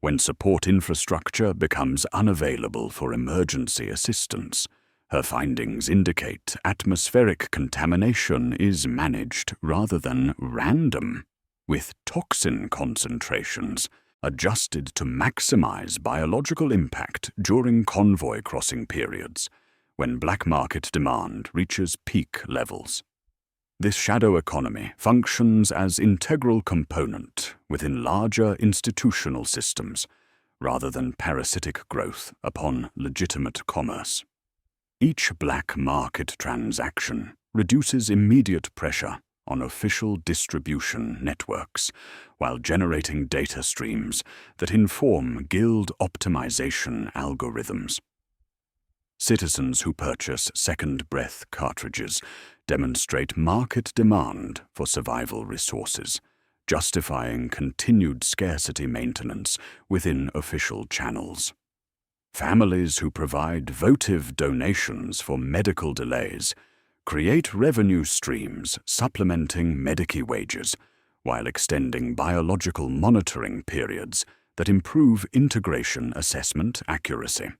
when support infrastructure becomes unavailable for emergency assistance. Her findings indicate atmospheric contamination is managed rather than random, with toxin concentrations adjusted to maximize biological impact during convoy crossing periods, when black market demand reaches peak levels. This shadow economy functions as integral component within larger institutional systems, rather than parasitic growth upon legitimate commerce. Each black market transaction reduces immediate pressure on official distribution networks, while generating data streams that inform guild optimization algorithms. Citizens who purchase Second Breath cartridges demonstrate market demand for survival resources, justifying continued scarcity maintenance within official channels. Families who provide votive donations for medical delays create revenue streams supplementing Medici wages, while extending biological monitoring periods that improve integration assessment accuracy.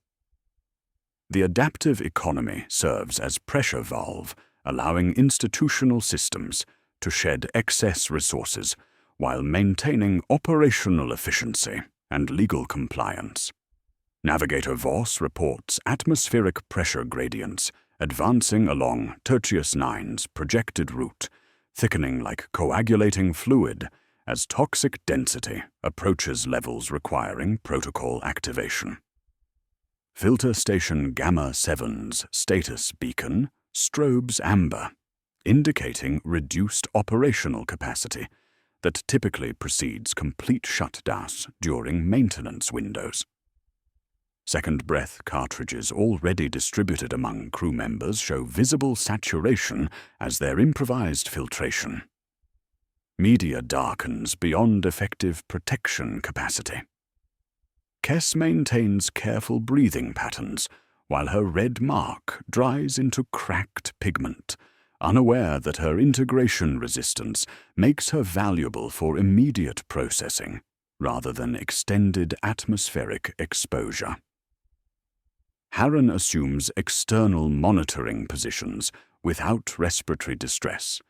The adaptive economy serves as pressure valve, allowing institutional systems to shed excess resources while maintaining operational efficiency and legal compliance. Navigator Voss reports atmospheric pressure gradients advancing along Tertius IX's projected route, thickening like coagulating fluid as toxic density approaches levels requiring protocol activation. Filter Station Gamma 7's status beacon strobes amber, indicating reduced operational capacity that typically precedes complete shutdowns during maintenance windows. Second Breath cartridges already distributed among crew members show visible saturation as their improvised filtration. Media darkens beyond effective protection capacity. Kess maintains careful breathing patterns, while her red mark dries into cracked pigment, unaware that her integration resistance makes her valuable for immediate processing, rather than extended atmospheric exposure. Harren assumes external monitoring positions without respiratory distress,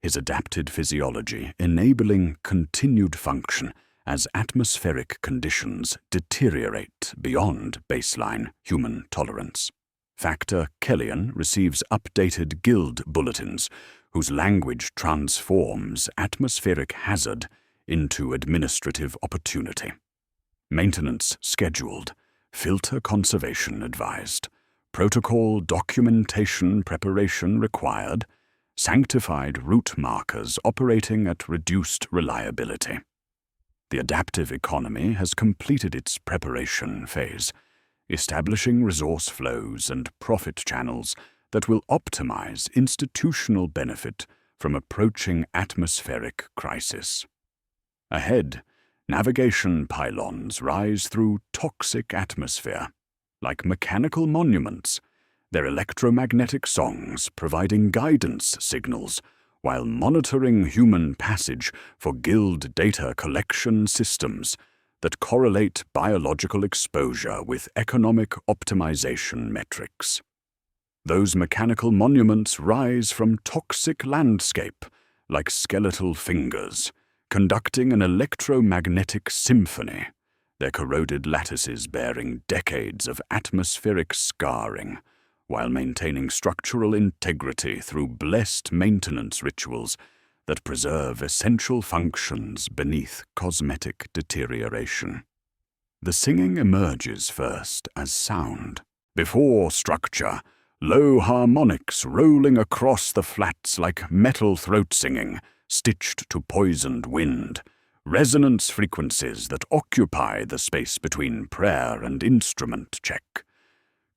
his adapted physiology enabling continued function as atmospheric conditions deteriorate beyond baseline human tolerance. Factor Kellyan receives updated guild bulletins whose language transforms atmospheric hazard into administrative opportunity. Maintenance scheduled, filter conservation advised, protocol documentation preparation required, sanctified route markers operating at reduced reliability. The adaptive economy has completed its preparation phase, establishing resource flows and profit channels that will optimize institutional benefit from approaching atmospheric crisis. Ahead, navigation pylons rise through toxic atmosphere, like mechanical monuments, their electromagnetic songs providing guidance signals while monitoring human passage for guild data collection systems that correlate biological exposure with economic optimization metrics. Those mechanical monuments rise from toxic landscape like skeletal fingers, conducting an electromagnetic symphony, their corroded lattices bearing decades of atmospheric scarring, while maintaining structural integrity through blessed maintenance rituals that preserve essential functions beneath cosmetic deterioration. The singing emerges first as sound, before structure, low harmonics rolling across the flats like metal throat singing, stitched to poisoned wind, resonance frequencies that occupy the space between prayer and instrument check.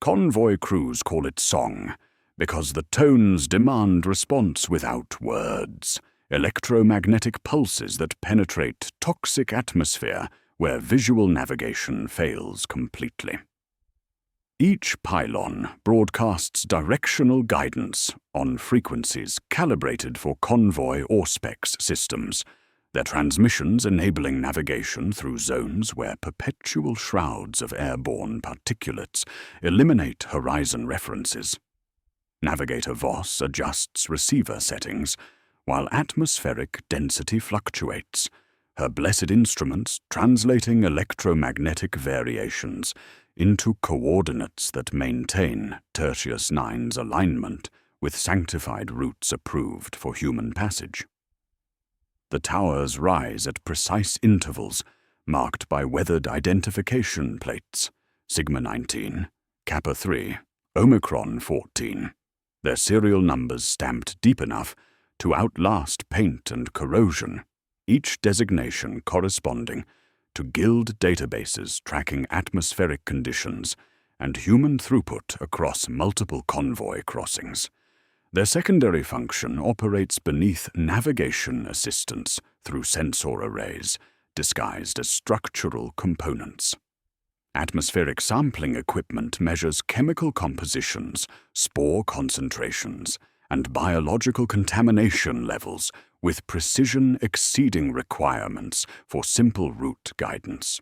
Convoy crews call it song, because the tones demand response without words, electromagnetic pulses that penetrate toxic atmosphere where visual navigation fails completely. Each pylon broadcasts directional guidance on frequencies calibrated for convoy Auspex systems, their transmissions enabling navigation through zones where perpetual shrouds of airborne particulates eliminate horizon references. Navigator Voss adjusts receiver settings, while atmospheric density fluctuates, her blessed instruments translating electromagnetic variations into coordinates that maintain Tertius IX's alignment with sanctified routes approved for human passage. The towers rise at precise intervals, marked by weathered identification plates, Sigma 19, Kappa 3, Omicron 14, their serial numbers stamped deep enough to outlast paint and corrosion, each designation corresponding to guild databases tracking atmospheric conditions and human throughput across multiple convoy crossings. Their secondary function operates beneath navigation assistance through sensor arrays, disguised as structural components. Atmospheric sampling equipment measures chemical compositions, spore concentrations, and biological contamination levels with precision exceeding requirements for simple route guidance.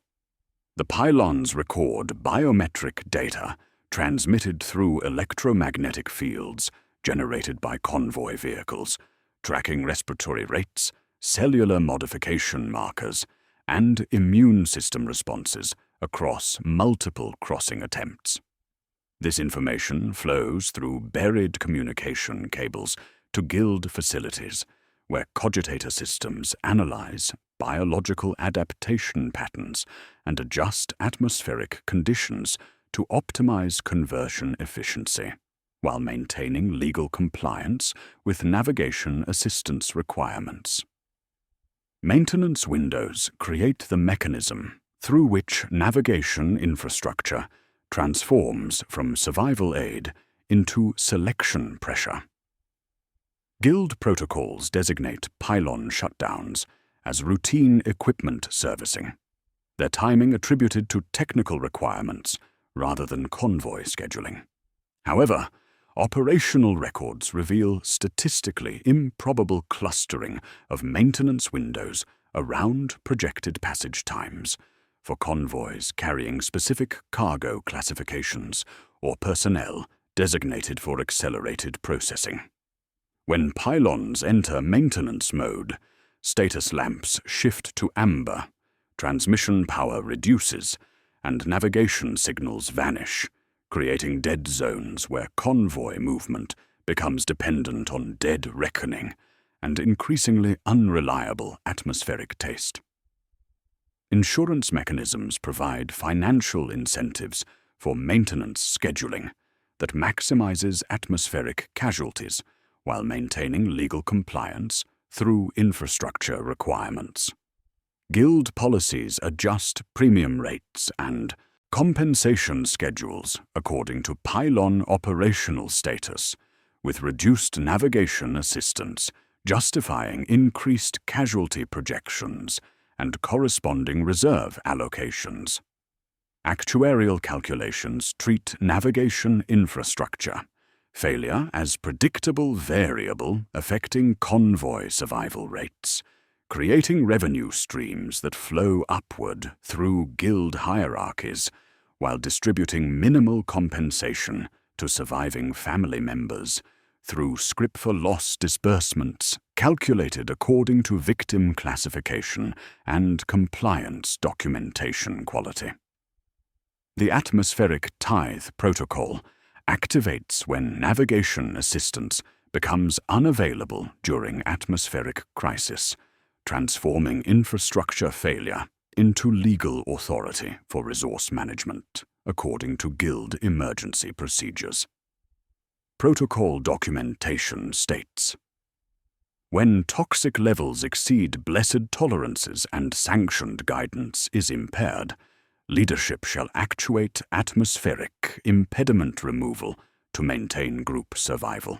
The pylons record biometric data transmitted through electromagnetic fields generated by convoy vehicles, tracking respiratory rates, cellular modification markers, and immune system responses across multiple crossing attempts. This information flows through buried communication cables to guild facilities, where cogitator systems analyze biological adaptation patterns and adjust atmospheric conditions to optimize conversion efficiency, while maintaining legal compliance with navigation assistance requirements. Maintenance windows create the mechanism through which navigation infrastructure transforms from survival aid into selection pressure. Guild protocols designate pylon shutdowns as routine equipment servicing, their timing attributed to technical requirements rather than convoy scheduling. However, operational records reveal statistically improbable clustering of maintenance windows around projected passage times for convoys carrying specific cargo classifications or personnel designated for accelerated processing. When pylons enter maintenance mode, status lamps shift to amber, transmission power reduces, and navigation signals vanish, creating dead zones where convoy movement becomes dependent on dead reckoning and increasingly unreliable atmospheric taste. Insurance mechanisms provide financial incentives for maintenance scheduling that maximizes atmospheric casualties while maintaining legal compliance through infrastructure requirements. Guild policies adjust premium rates and compensation schedules according to pylon operational status, with reduced navigation assistance justifying increased casualty projections and corresponding reserve allocations. Actuarial calculations treat navigation infrastructure failure as predictable variable affecting convoy survival rates, creating revenue streams that flow upward through guild hierarchies while distributing minimal compensation to surviving family members through scrip-for-loss disbursements calculated according to victim classification and compliance documentation quality. The atmospheric tithe protocol activates when navigation assistance becomes unavailable during atmospheric crisis, transforming infrastructure failure into legal authority for resource management, according to Guild emergency procedures. Protocol documentation states, when toxic levels exceed blessed tolerances and sanctioned guidance is impaired, leadership shall actuate atmospheric impediment removal to maintain group survival.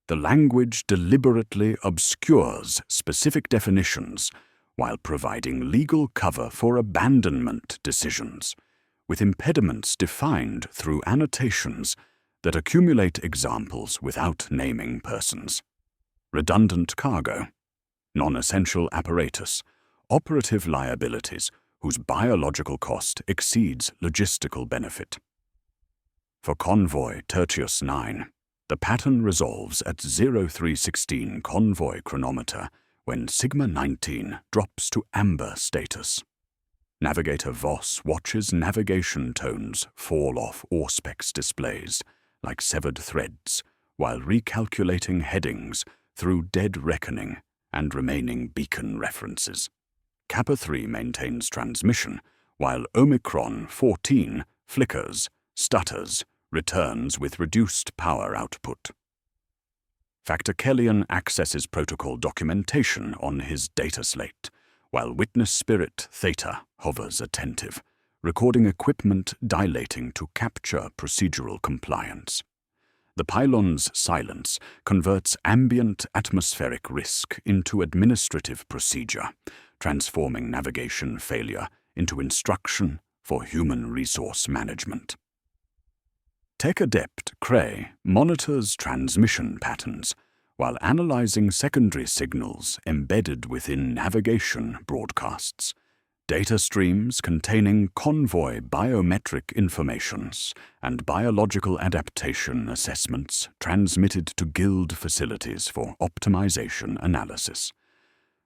The language deliberately obscures specific definitions while providing legal cover for abandonment decisions, with impediments defined through annotations that accumulate examples without naming persons. Redundant cargo, non-essential apparatus, operative liabilities whose biological cost exceeds logistical benefit. For convoy Tertius 9, the pattern resolves at 0316 convoy chronometer when Sigma 19 drops to amber status. Navigator Voss watches navigation tones fall off Auspex displays like severed threads while recalculating headings through dead reckoning and remaining beacon references. Kappa 3 maintains transmission, while Omicron 14 flickers, stutters, returns with reduced power output. Factor Kellion accesses protocol documentation on his data slate, while Witness Spirit Theta hovers attentive, recording equipment dilating to capture procedural compliance. The pylon's silence converts ambient atmospheric risk into administrative procedure, transforming navigation failure into instruction for human resource management. Tech Adept Cray monitors transmission patterns while analyzing secondary signals embedded within navigation broadcasts, data streams containing convoy biometric informations and biological adaptation assessments transmitted to Guild facilities for optimization analysis.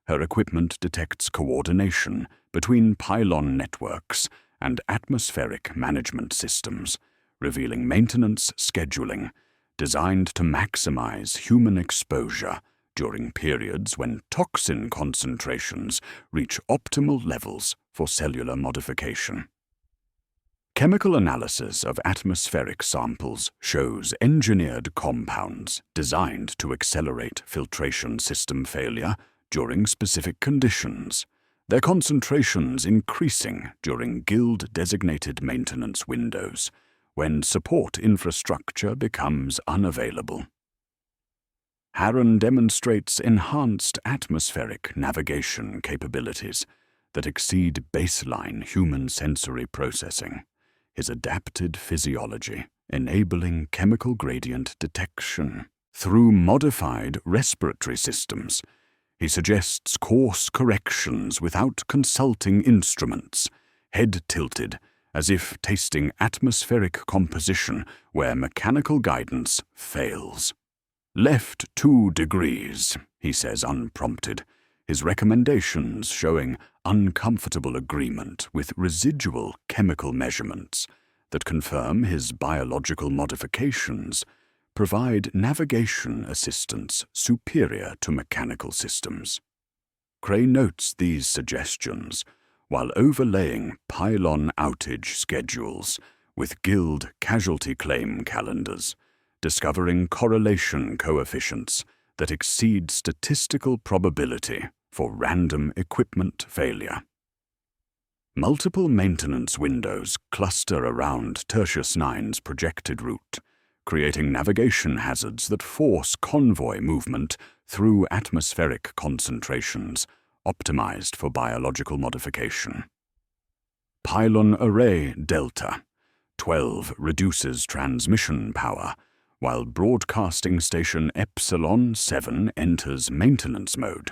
Her equipment detects coordination between pylon networks and atmospheric management systems, revealing maintenance scheduling designed to maximize human exposure during periods when toxin concentrations reach optimal levels for cellular modification. Chemical analysis of atmospheric samples shows engineered compounds designed to accelerate filtration system failure during specific conditions, their concentrations increasing during Guild-designated maintenance windows, when support infrastructure becomes unavailable. Harron demonstrates enhanced atmospheric navigation capabilities that exceed baseline human sensory processing, his adapted physiology enabling chemical gradient detection. Through modified respiratory systems, he suggests course corrections without consulting instruments, head tilted, as if tasting atmospheric composition where mechanical guidance fails. Left 2 degrees, he says unprompted, his recommendations showing uncomfortable agreement with residual chemical measurements that confirm his biological modifications provide navigation assistance superior to mechanical systems. Cray notes these suggestions while overlaying pylon outage schedules with Guild casualty claim calendars discovering correlation coefficients that exceed statistical probability for random equipment failure. Multiple maintenance windows cluster around Tertius IX's projected route, creating navigation hazards that force convoy movement through atmospheric concentrations optimized for biological modification. Pylon Array Delta 12 reduces transmission power, while Broadcasting Station Epsilon 7 enters maintenance mode,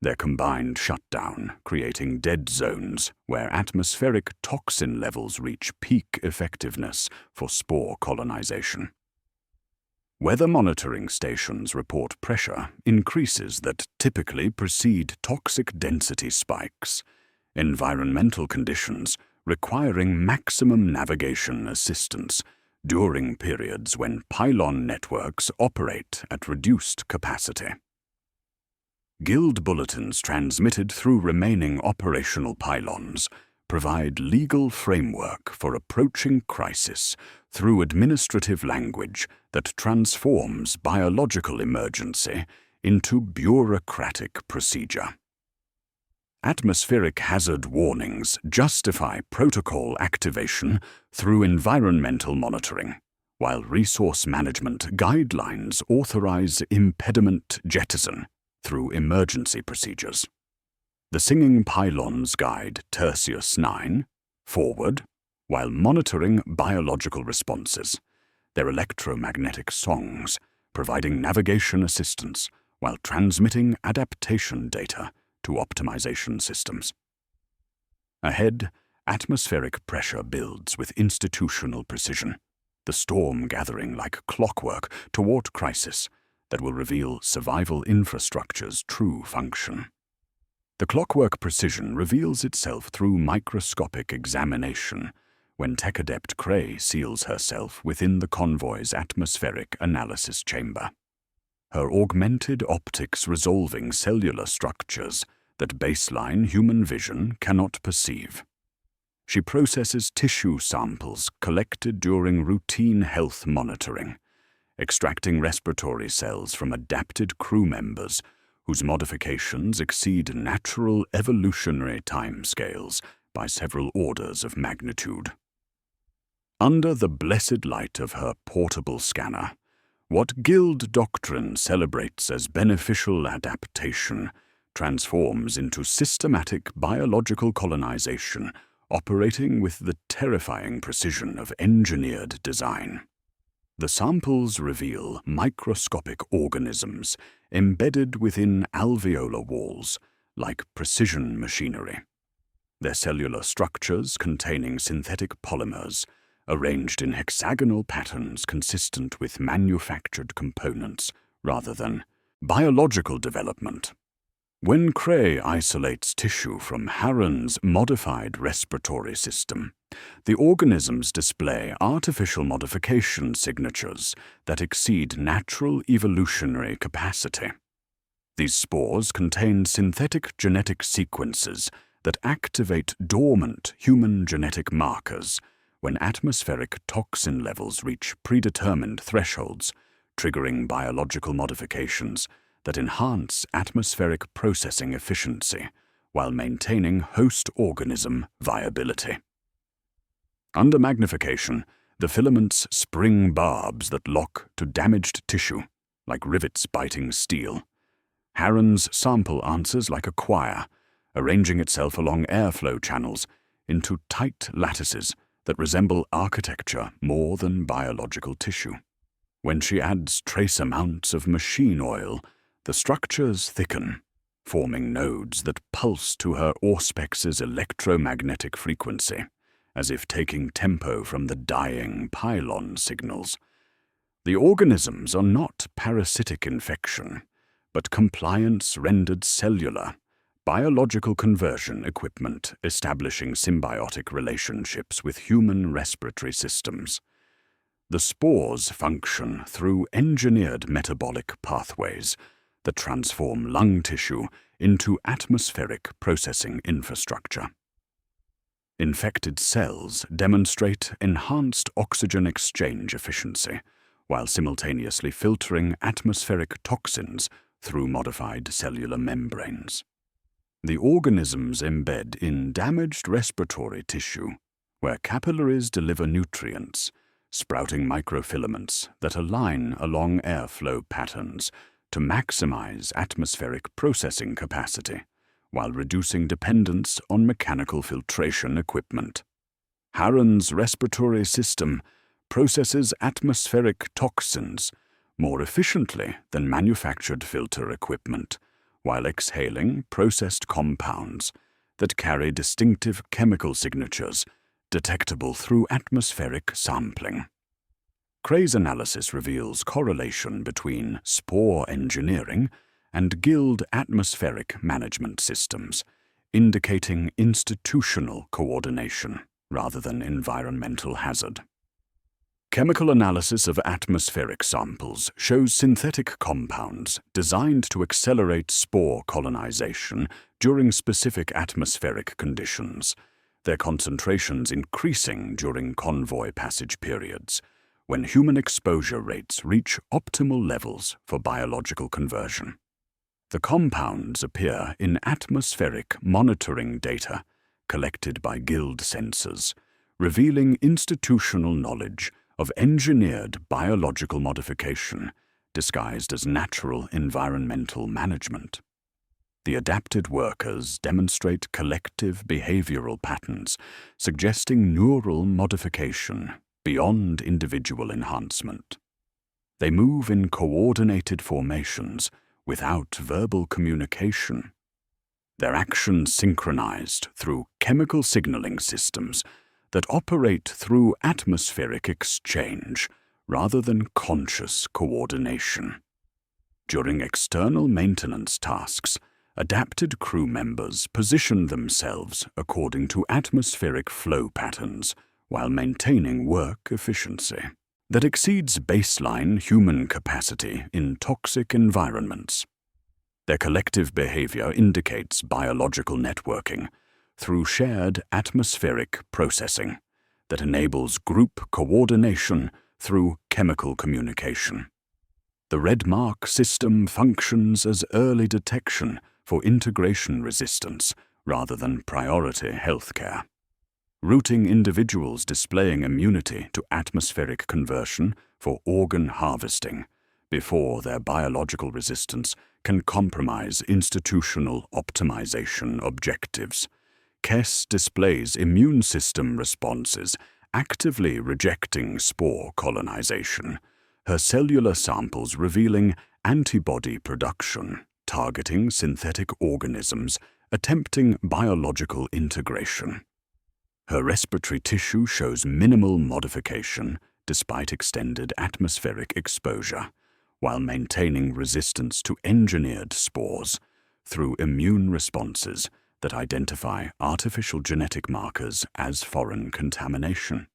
their combined shutdown creating dead zones where atmospheric toxin levels reach peak effectiveness for spore colonization. Weather monitoring stations report pressure increases that typically precede toxic density spikes, environmental conditions requiring maximum navigation assistance during periods when pylon networks operate at reduced capacity. Guild bulletins transmitted through remaining operational pylons provide legal framework for approaching crisis through administrative language that transforms biological emergency into bureaucratic procedure. Atmospheric hazard warnings justify protocol activation through environmental monitoring, while resource management guidelines authorize impediment jettison through emergency procedures. The Singing Pylons guide Tertius IX forward while monitoring biological responses, their electromagnetic songs providing navigation assistance while transmitting adaptation data to optimization systems. Ahead, atmospheric pressure builds with institutional precision, the storm gathering like clockwork toward crisis that will reveal survival infrastructure's true function. The clockwork precision reveals itself through microscopic examination when tech adept Cray seals herself within the convoy's atmospheric analysis chamber, her augmented optics resolving cellular structures that baseline human vision cannot perceive. She processes tissue samples collected during routine health monitoring, extracting respiratory cells from adapted crew members whose modifications exceed natural evolutionary timescales by several orders of magnitude. Under the blessed light of her portable scanner, what Guild doctrine celebrates as beneficial adaptation transforms into systematic biological colonization operating with the terrifying precision of engineered design. The samples reveal microscopic organisms embedded within alveolar walls like precision machinery, their cellular structures containing synthetic polymers arranged in hexagonal patterns consistent with manufactured components rather than biological development. When Cray isolates tissue from Harron's modified respiratory system, the organisms display artificial modification signatures that exceed natural evolutionary capacity. These spores contain synthetic genetic sequences that activate dormant human genetic markers when atmospheric toxin levels reach predetermined thresholds, triggering biological modifications that enhance atmospheric processing efficiency while maintaining host organism viability. Under magnification, the filaments spring barbs that lock to damaged tissue, like rivets biting steel. Harron's sample answers like a choir, arranging itself along airflow channels into tight lattices that resemble architecture more than biological tissue. When she adds trace amounts of machine oil, the structures thicken, forming nodes that pulse to her auspex's electromagnetic frequency, as if taking tempo from the dying pylon signals. The organisms are not parasitic infection, but compliance-rendered cellular, biological conversion equipment establishing symbiotic relationships with human respiratory systems. The spores function through engineered metabolic pathways that transform lung tissue into atmospheric processing infrastructure. Infected cells demonstrate enhanced oxygen exchange efficiency, while simultaneously filtering atmospheric toxins through modified cellular membranes. The organisms embed in damaged respiratory tissue, where capillaries deliver nutrients, sprouting microfilaments that align along airflow patterns to maximize atmospheric processing capacity, while reducing dependence on mechanical filtration equipment. Harron's respiratory system processes atmospheric toxins more efficiently than manufactured filter equipment, while exhaling processed compounds that carry distinctive chemical signatures detectable through atmospheric sampling. Cray's analysis reveals correlation between spore engineering and guild atmospheric management systems, indicating institutional coordination rather than environmental hazard. Chemical analysis of atmospheric samples shows synthetic compounds designed to accelerate spore colonization during specific atmospheric conditions, their concentrations increasing during convoy passage periods, when human exposure rates reach optimal levels for biological conversion. The compounds appear in atmospheric monitoring data collected by guild sensors, revealing institutional knowledge of engineered biological modification disguised as natural environmental management. The adapted workers demonstrate collective behavioral patterns, suggesting neural modification beyond individual enhancement. They move in coordinated formations without verbal communication. Their actions synchronized through chemical signaling systems that operate through atmospheric exchange rather than conscious coordination. During external maintenance tasks, adapted crew members position themselves according to atmospheric flow patterns while maintaining work efficiency that exceeds baseline human capacity in toxic environments. Their collective behavior indicates biological networking through shared atmospheric processing that enables group coordination through chemical communication. The red mark system functions as early detection for integration resistance rather than priority healthcare, routing individuals displaying immunity to atmospheric conversion for organ harvesting before their biological resistance can compromise institutional optimization objectives. KESS displays immune system responses actively rejecting spore colonization, her cellular samples revealing antibody production targeting synthetic organisms attempting biological integration. Her respiratory tissue shows minimal modification despite extended atmospheric exposure, while maintaining resistance to engineered spores through immune responses that identify artificial genetic markers as foreign contamination.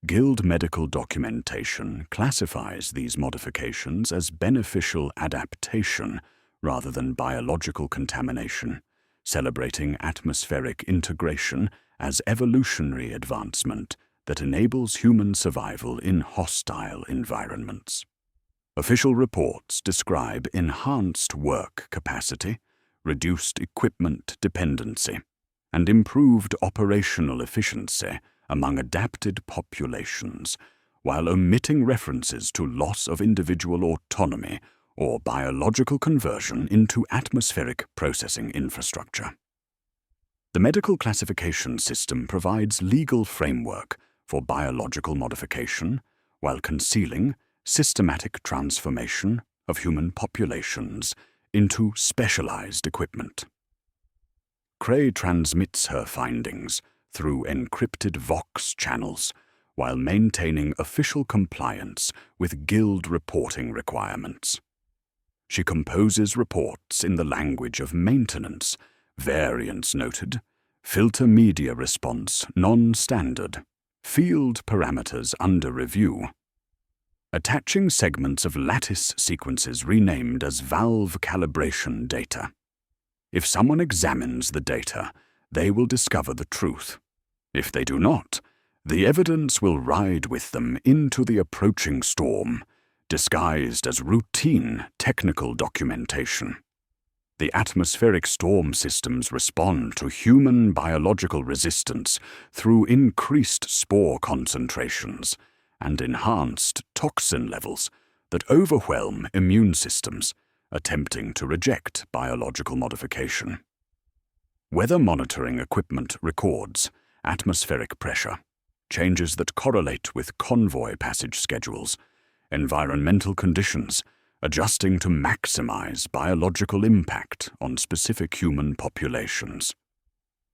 Guild medical documentation classifies these modifications as beneficial adaptation rather than biological contamination, celebrating atmospheric integration as evolutionary advancement that enables human survival in hostile environments. Official reports describe enhanced work capacity, reduced equipment dependency, and improved operational efficiency among adapted populations, while omitting references to loss of individual autonomy or biological conversion into atmospheric processing infrastructure. The medical classification system provides legal framework for biological modification while concealing systematic transformation of human populations into specialized equipment. Cray transmits her findings through encrypted Vox channels while maintaining official compliance with guild reporting requirements. She composes reports in the language of maintenance, variance noted, filter media response non-standard, field parameters under review, attaching segments of lattice sequences renamed as valve calibration data. If someone examines the data, they will discover the truth. If they do not, The evidence will ride with them into the approaching storm, disguised as routine technical documentation. The atmospheric storm systems respond to human biological resistance through increased spore concentrations and enhanced toxin levels that overwhelm immune systems attempting to reject biological modification. Weather monitoring equipment records atmospheric pressure, changes that correlate with convoy passage schedules, environmental conditions, adjusting to maximize biological impact on specific human populations.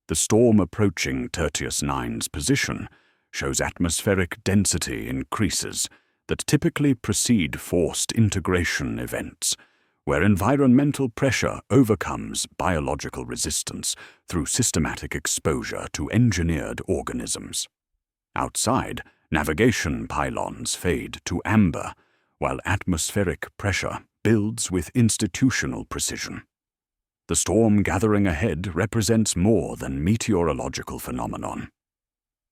The storm approaching Tertius IX's position shows atmospheric density increases that typically precede forced integration events, where environmental pressure overcomes biological resistance through systematic exposure to engineered organisms. Outside, navigation pylons fade to amber, while atmospheric pressure builds with institutional precision. The storm gathering ahead represents more than meteorological phenomenon.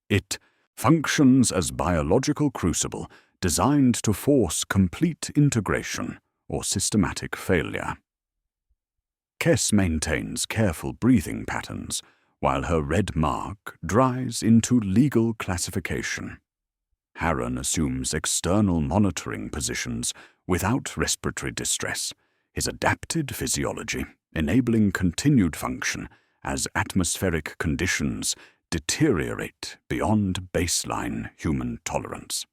It functions as biological crucible designed to force complete integration or systematic failure. Kess maintains careful breathing patterns, while her red mark dries into legal classification. Harron assumes external monitoring positions without respiratory distress, his adapted physiology enabling continued function as atmospheric conditions deteriorate beyond baseline human tolerance.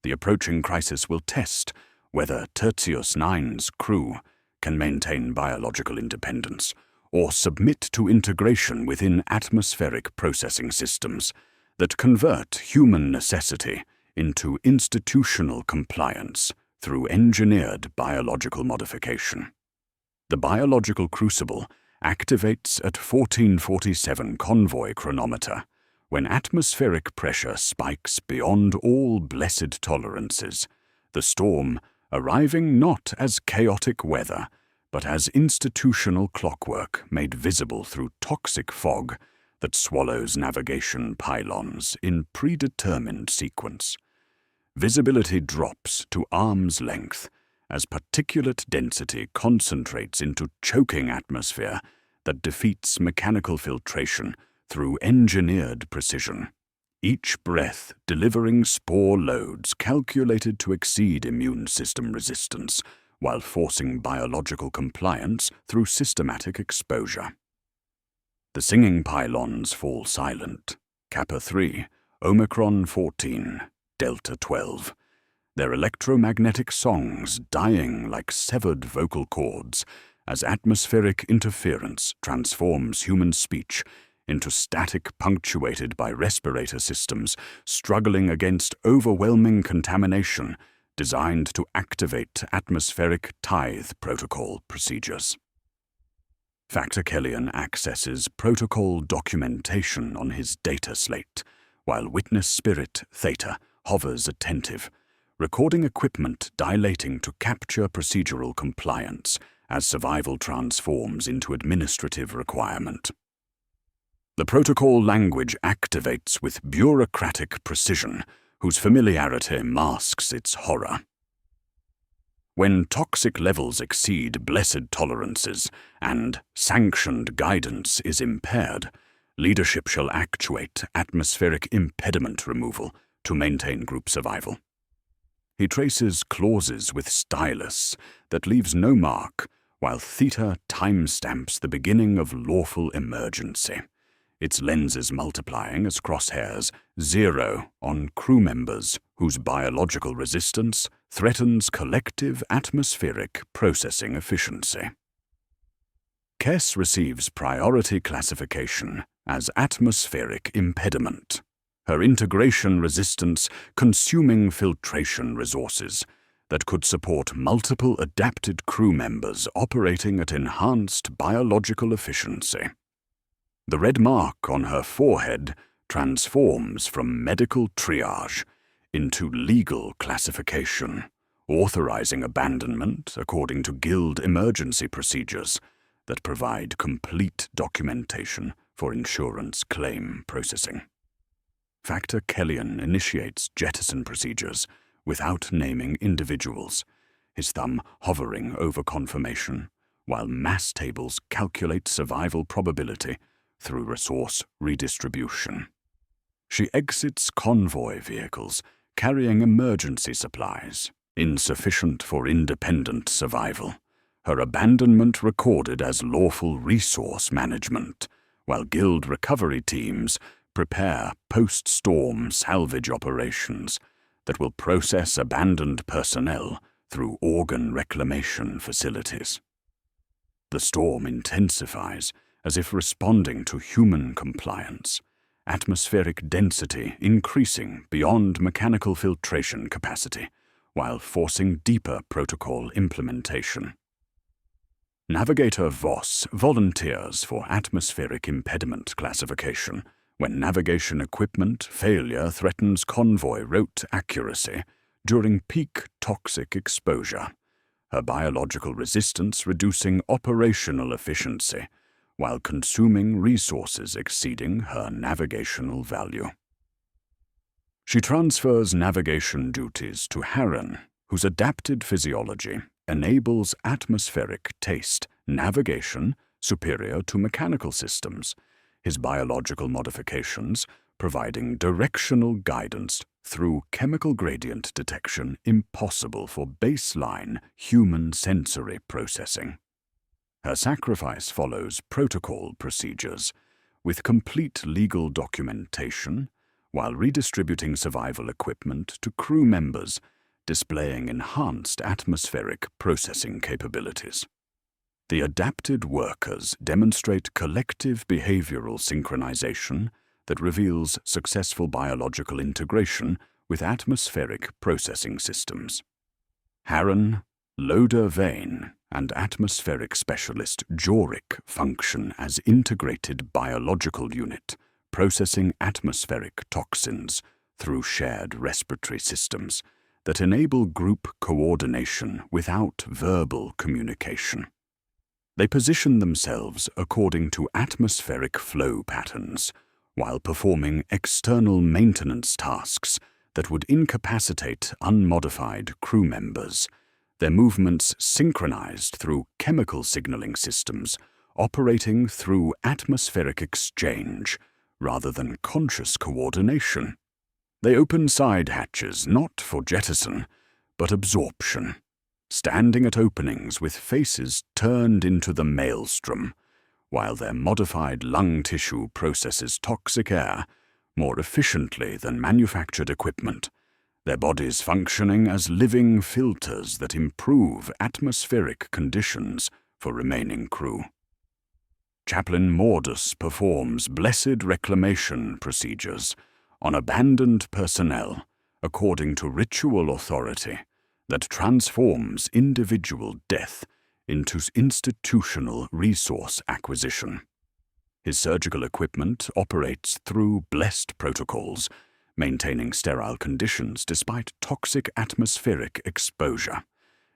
The approaching crisis will test whether Tertius IX's crew can maintain biological independence or submit to integration within atmospheric processing systems that convert human necessity into institutional compliance through engineered biological modification. The biological crucible activates at 1447 convoy chronometer, when atmospheric pressure spikes beyond all blessed tolerances, the storm arriving not as chaotic weather, but as institutional clockwork made visible through toxic fog that swallows navigation pylons in predetermined sequence. Visibility drops to arm's length as particulate density concentrates into choking atmosphere that defeats mechanical filtration through engineered precision, each breath delivering spore loads calculated to exceed immune system resistance, while forcing biological compliance through systematic exposure. The singing pylons fall silent, Kappa 3, Omicron 14, Delta 12, their electromagnetic songs dying like severed vocal cords as atmospheric interference transforms human speech into static punctuated by respirator systems struggling against overwhelming contamination designed to activate atmospheric tithe protocol procedures. Factor Kellion accesses protocol documentation on his data slate, while witness spirit Theta hovers attentive, recording equipment dilating to capture procedural compliance as survival transforms into administrative requirement. The protocol language activates with bureaucratic precision, whose familiarity masks its horror. When toxic levels exceed blessed tolerances and sanctioned guidance is impaired, leadership shall actuate atmospheric impediment removal to maintain group survival. He traces clauses with stylus that leaves no mark, while Theta timestamps the beginning of lawful emergency, its lenses multiplying as crosshairs zero on crew members whose biological resistance threatens collective atmospheric processing efficiency. Kess receives priority classification as atmospheric impediment, her integration resistance consuming filtration resources that could support multiple adapted crew members operating at enhanced biological efficiency. The red mark on her forehead transforms from medical triage into legal classification, authorizing abandonment according to guild emergency procedures that provide complete documentation for insurance claim processing. Factor Kellyan initiates jettison procedures without naming individuals, his thumb hovering over confirmation, while mass tables calculate survival probability through resource redistribution. She exits convoy vehicles carrying emergency supplies, insufficient for independent survival, her abandonment recorded as lawful resource management, while guild recovery teams prepare post-storm salvage operations that will process abandoned personnel through organ reclamation facilities. The storm intensifies as if responding to human compliance, atmospheric density increasing beyond mechanical filtration capacity, while forcing deeper protocol implementation. Navigator Voss volunteers for atmospheric impediment classification when navigation equipment failure threatens convoy route accuracy during peak toxic exposure, her biological resistance reducing operational efficiency while consuming resources exceeding her navigational value. She transfers navigation duties to Harren, whose adapted physiology enables atmospheric taste navigation superior to mechanical systems, his biological modifications providing directional guidance through chemical gradient detection impossible for baseline human sensory processing. Her sacrifice follows protocol procedures, with complete legal documentation, while redistributing survival equipment to crew members, displaying enhanced atmospheric processing capabilities. The adapted workers demonstrate collective behavioral synchronization that reveals successful biological integration with atmospheric processing systems. Harren, Loader Vane, and atmospheric specialist Jorik function as integrated biological unit, processing atmospheric toxins through shared respiratory systems that enable group coordination without verbal communication. They position themselves according to atmospheric flow patterns, while performing external maintenance tasks that would incapacitate unmodified crew members, their movements synchronized through chemical signaling systems operating through atmospheric exchange rather than conscious coordination. They open side hatches not for jettison, but absorption, standing at openings with faces turned into the maelstrom, while their modified lung tissue processes toxic air more efficiently than manufactured equipment, their bodies functioning as living filters that improve atmospheric conditions for remaining crew. Chaplain Mordus performs blessed reclamation procedures on abandoned personnel according to ritual authority that transforms individual death into institutional resource acquisition. His surgical equipment operates through blessed protocols, maintaining sterile conditions despite toxic atmospheric exposure,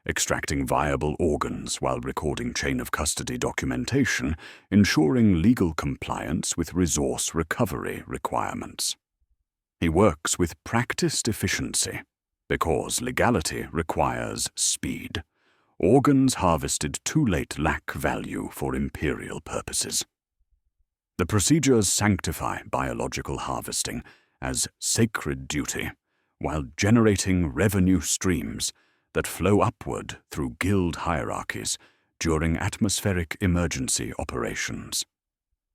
extracting viable organs while recording chain of custody documentation, ensuring legal compliance with resource recovery requirements. He works with practiced efficiency, because legality requires speed. Organs harvested too late lack value for imperial purposes. The procedures sanctify biological harvesting as sacred duty, while generating revenue streams that flow upward through guild hierarchies during atmospheric emergency operations.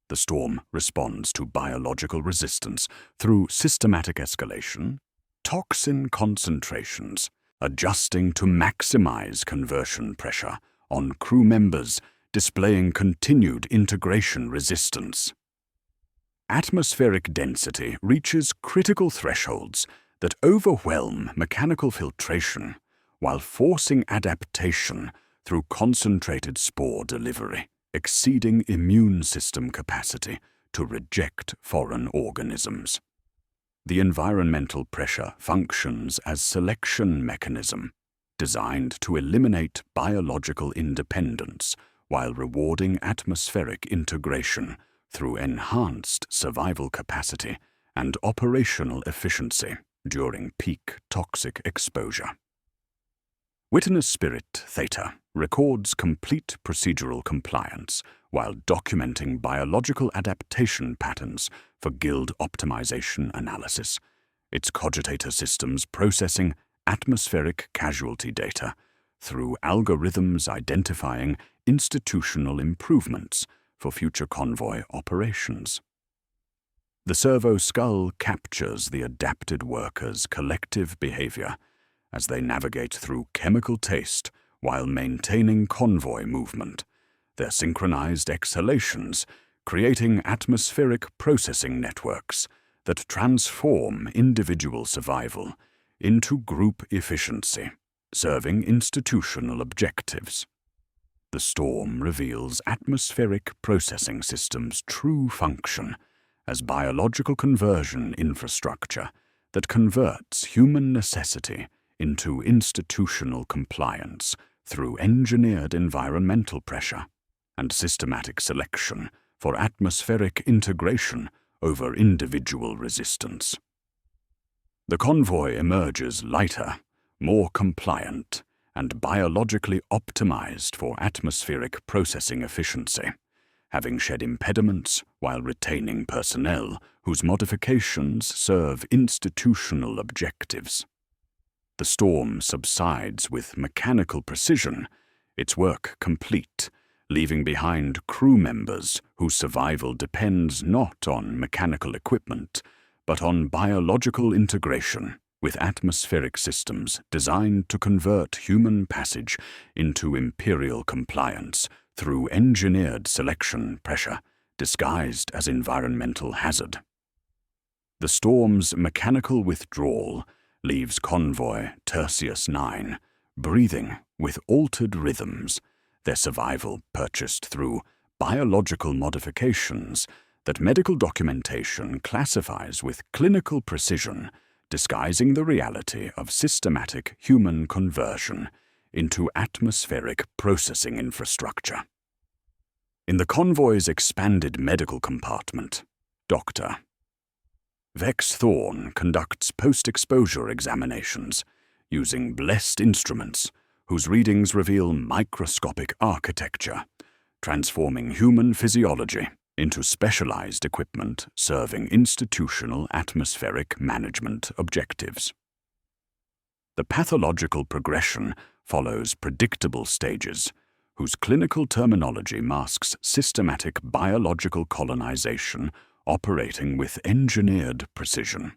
The storm responds to biological resistance through systematic escalation, toxin concentrations, adjusting to maximize conversion pressure on crew members displaying continued integration resistance. Atmospheric density reaches critical thresholds that overwhelm mechanical filtration while forcing adaptation through concentrated spore delivery, exceeding immune system capacity to reject foreign organisms. The environmental pressure functions as selection mechanism, designed to eliminate biological independence while rewarding atmospheric integration through enhanced survival capacity and operational efficiency during peak toxic exposure. Witness Spirit Theta records complete procedural compliance while documenting biological adaptation patterns for guild optimization analysis. Its cogitator systems processing atmospheric casualty data through algorithms identifying institutional improvements for future convoy operations. The servo skull captures the adapted workers' collective behavior as they navigate through chemical taste while maintaining convoy movement, their synchronized exhalations creating atmospheric processing networks that transform individual survival into group efficiency, serving institutional objectives. The storm reveals atmospheric processing systems' true function as biological conversion infrastructure that converts human necessity into institutional compliance through engineered environmental pressure and systematic selection for atmospheric integration over individual resistance. The convoy emerges lighter, more compliant, and biologically optimized for atmospheric processing efficiency, having shed impediments while retaining personnel whose modifications serve institutional objectives. The storm subsides with mechanical precision, its work complete, leaving behind crew members whose survival depends not on mechanical equipment, but on biological integration with atmospheric systems designed to convert human passage into Imperial compliance through engineered selection pressure disguised as environmental hazard. The storm's mechanical withdrawal leaves convoy Tertius 9 breathing with altered rhythms, their survival purchased through biological modifications that medical documentation classifies with clinical precision, disguising the reality of systematic human conversion into atmospheric processing infrastructure. In the convoy's expanded medical compartment, Dr. Vex Thorn conducts post-exposure examinations using blessed instruments whose readings reveal microscopic architecture, transforming human physiology into specialized equipment serving institutional atmospheric management objectives. The pathological progression follows predictable stages, whose clinical terminology masks systematic biological colonization operating with engineered precision.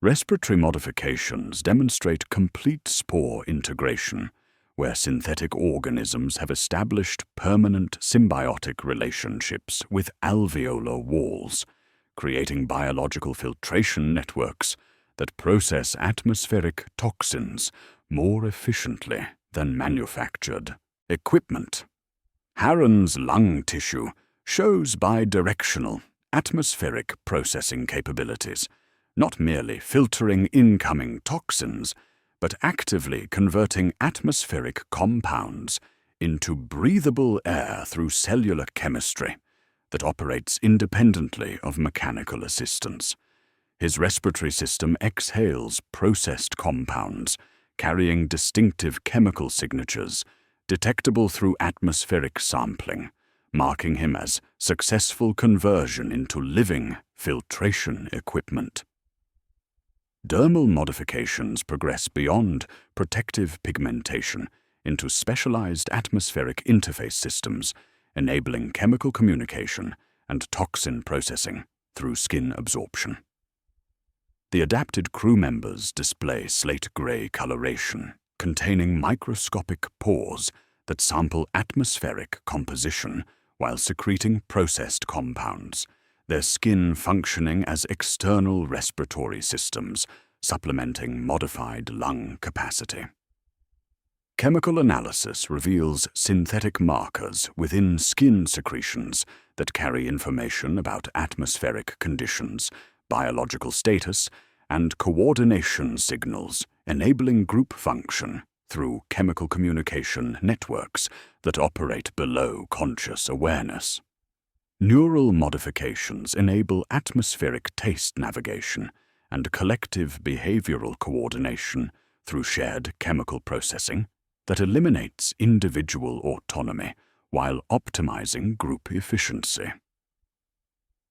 Respiratory modifications demonstrate complete spore integration, where synthetic organisms have established permanent symbiotic relationships with alveolar walls, creating biological filtration networks that process atmospheric toxins more efficiently than manufactured equipment. Harron's lung tissue shows bidirectional atmospheric processing capabilities, not merely filtering incoming toxins, but actively converting atmospheric compounds into breathable air through cellular chemistry that operates independently of mechanical assistance. His respiratory system exhales processed compounds, carrying distinctive chemical signatures, detectable through atmospheric sampling, marking him as successful conversion into living filtration equipment. Dermal modifications progress beyond protective pigmentation into specialized atmospheric interface systems, enabling chemical communication and toxin processing through skin absorption. The adapted crew members display slate-gray coloration, containing microscopic pores that sample atmospheric composition while secreting processed compounds, their skin functioning as external respiratory systems, supplementing modified lung capacity. Chemical analysis reveals synthetic markers within skin secretions that carry information about atmospheric conditions, biological status, and coordination signals, enabling group function through chemical communication networks that operate below conscious awareness. Neural modifications enable atmospheric taste navigation and collective behavioral coordination through shared chemical processing that eliminates individual autonomy while optimizing group efficiency.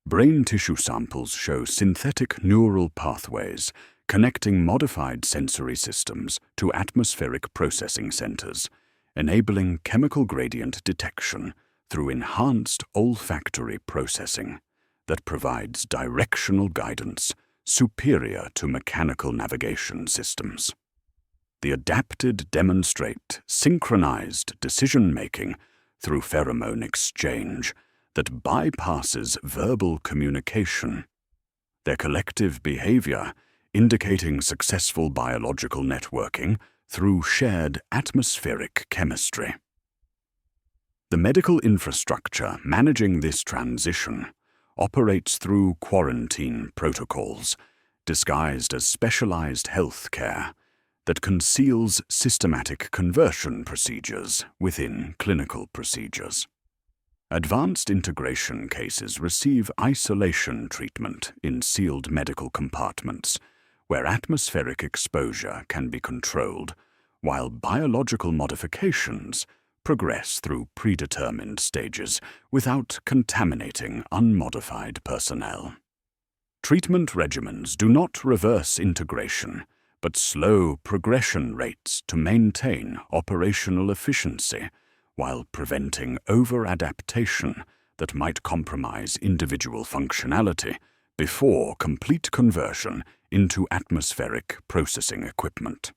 Brain tissue samples show synthetic neural pathways connecting modified sensory systems to atmospheric processing centers, enabling chemical gradient detection through enhanced olfactory processing that provides directional guidance superior to mechanical navigation systems. The adapted demonstrate synchronized decision-making through pheromone exchange that bypasses verbal communication, their collective behavior indicating successful biological networking through shared atmospheric chemistry. The medical infrastructure managing this transition operates through quarantine protocols, disguised as specialized health care that conceals systematic conversion procedures within clinical procedures. Advanced integration cases receive isolation treatment in sealed medical compartments, where atmospheric exposure can be controlled, while biological modifications progress through predetermined stages without contaminating unmodified personnel. Treatment regimens do not reverse integration, but slow progression rates to maintain operational efficiency while preventing over-adaptation that might compromise individual functionality before complete conversion into atmospheric processing equipment.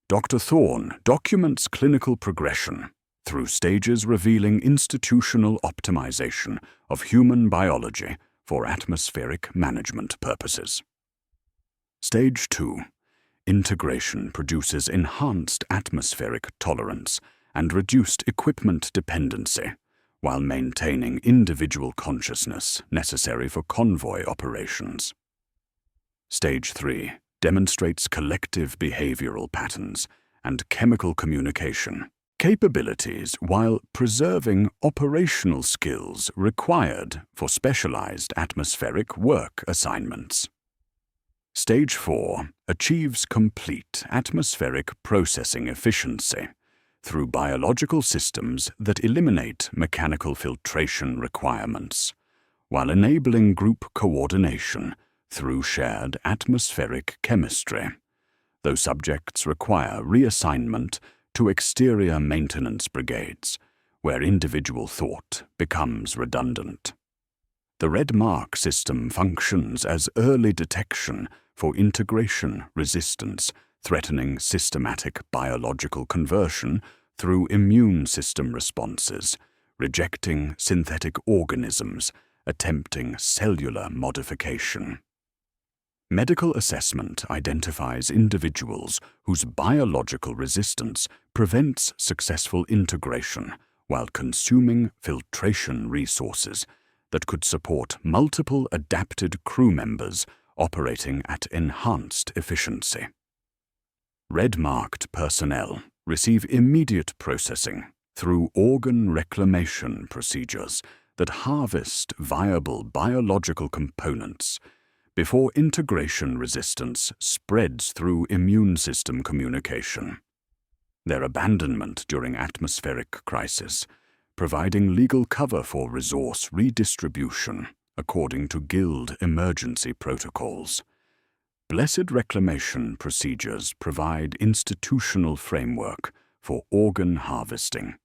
Dr. Thorne documents clinical progression through stages revealing institutional optimization of human biology for atmospheric management purposes. Stage 2. Integration produces enhanced atmospheric tolerance and reduced equipment dependency, while maintaining individual consciousness necessary for convoy operations. Stage 3 demonstrates collective behavioral patterns and chemical communication capabilities while preserving operational skills required for specialized atmospheric work assignments. Stage 4 achieves complete atmospheric processing efficiency through biological systems that eliminate mechanical filtration requirements, while enabling group coordination through shared atmospheric chemistry, though subjects require reassignment to exterior maintenance brigades, where individual thought becomes redundant. The red mark system functions as early detection for integration resistance threatening systematic biological conversion through immune system responses, rejecting synthetic organisms attempting cellular modification. Medical assessment identifies individuals whose biological resistance prevents successful integration while consuming filtration resources that could support multiple adapted crew members operating at enhanced efficiency. Red-marked personnel receive immediate processing through organ reclamation procedures that harvest viable biological components before integration resistance spreads through immune system communication. Their abandonment during atmospheric crisis, providing legal cover for resource redistribution according to Guild emergency protocols. Blessed reclamation procedures provide institutional framework for organ harvesting,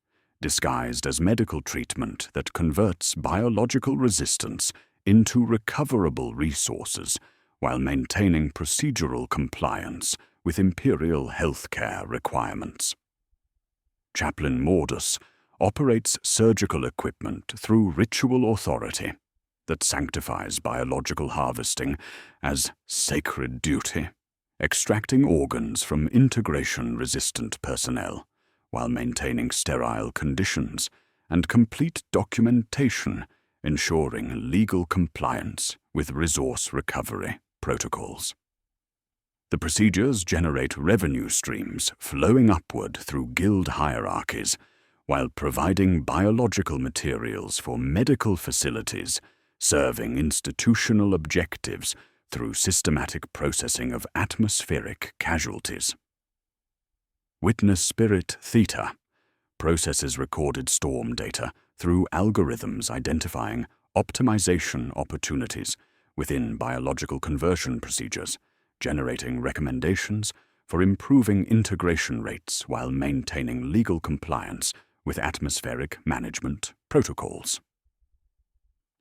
disguised as medical treatment that converts biological resistance into recoverable resources while maintaining procedural compliance with Imperial healthcare requirements. Chaplain Mordus operates surgical equipment through ritual authority that sanctifies biological harvesting as sacred duty, extracting organs from integration-resistant personnel while maintaining sterile conditions and complete documentation ensuring legal compliance with resource recovery protocols. The procedures generate revenue streams flowing upward through guild hierarchies, while providing biological materials for medical facilities, serving institutional objectives through systematic processing of atmospheric casualties. Witness Spirit Theta processes recorded storm data through algorithms identifying optimization opportunities within biological conversion procedures, generating recommendations for improving integration rates while maintaining legal compliance with atmospheric management protocols.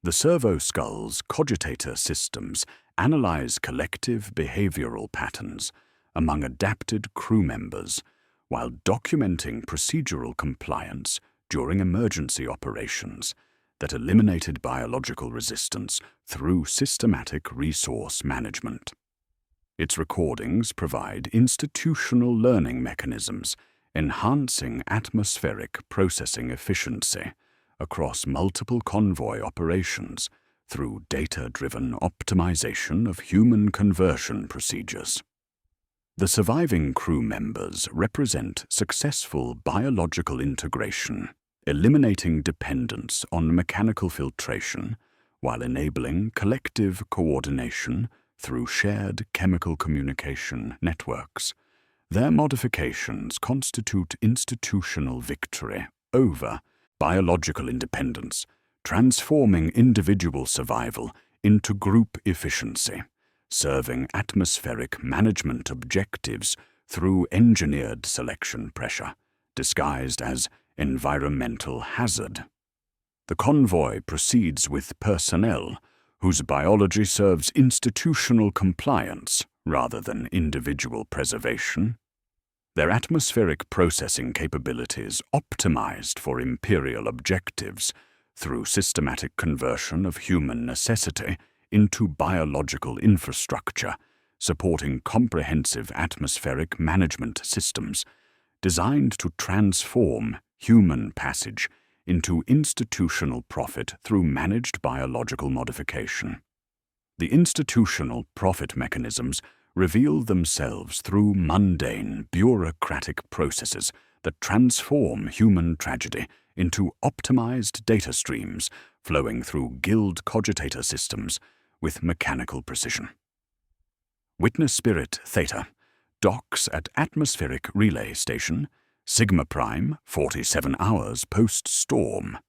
The Servo Skull's cogitator systems analyze collective behavioral patterns among adapted crew members while documenting procedural compliance during emergency operations that eliminated biological resistance through systematic resource management. Its recordings provide institutional learning mechanisms, enhancing atmospheric processing efficiency across multiple convoy operations through data-driven optimization of human conversion procedures. The surviving crew members represent successful biological integration, eliminating dependence on mechanical filtration while enabling collective coordination through shared chemical communication networks. Their modifications constitute institutional victory over biological independence, transforming individual survival into group efficiency, serving atmospheric management objectives through engineered selection pressure, disguised as environmental hazard. The convoy proceeds with personnel whose biology serves institutional compliance rather than individual preservation. Their atmospheric processing capabilities optimized for Imperial objectives through systematic conversion of human necessity into biological infrastructure, supporting comprehensive atmospheric management systems designed to transform human passage into institutional profit through managed biological modification. The institutional profit mechanisms reveal themselves through mundane, bureaucratic processes that transform human tragedy into optimized data streams flowing through guild cogitator systems with mechanical precision. Witness Spirit Theta docks at Atmospheric Relay Station, Sigma Prime, 47 hours post-storm,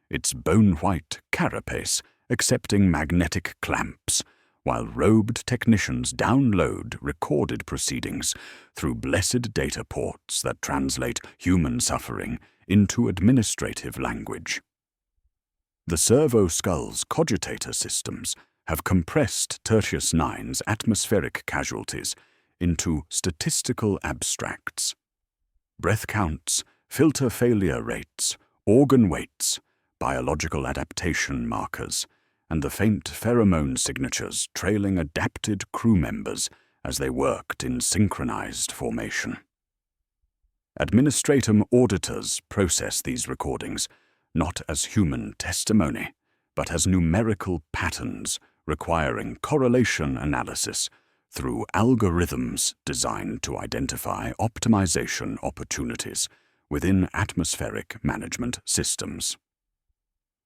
its bone-white carapace accepting magnetic clamps, while robed technicians download recorded proceedings through blessed data ports that translate human suffering into administrative language. The Servo Skull's cogitator systems have compressed Tertius IX's atmospheric casualties into statistical abstracts. Breath counts, filter failure rates, organ weights, biological adaptation markers, and the faint pheromone signatures trailing adapted crew members as they worked in synchronized formation. Administratum auditors process these recordings not as human testimony, but as numerical patterns requiring correlation analysis through algorithms designed to identify optimization opportunities within atmospheric management systems.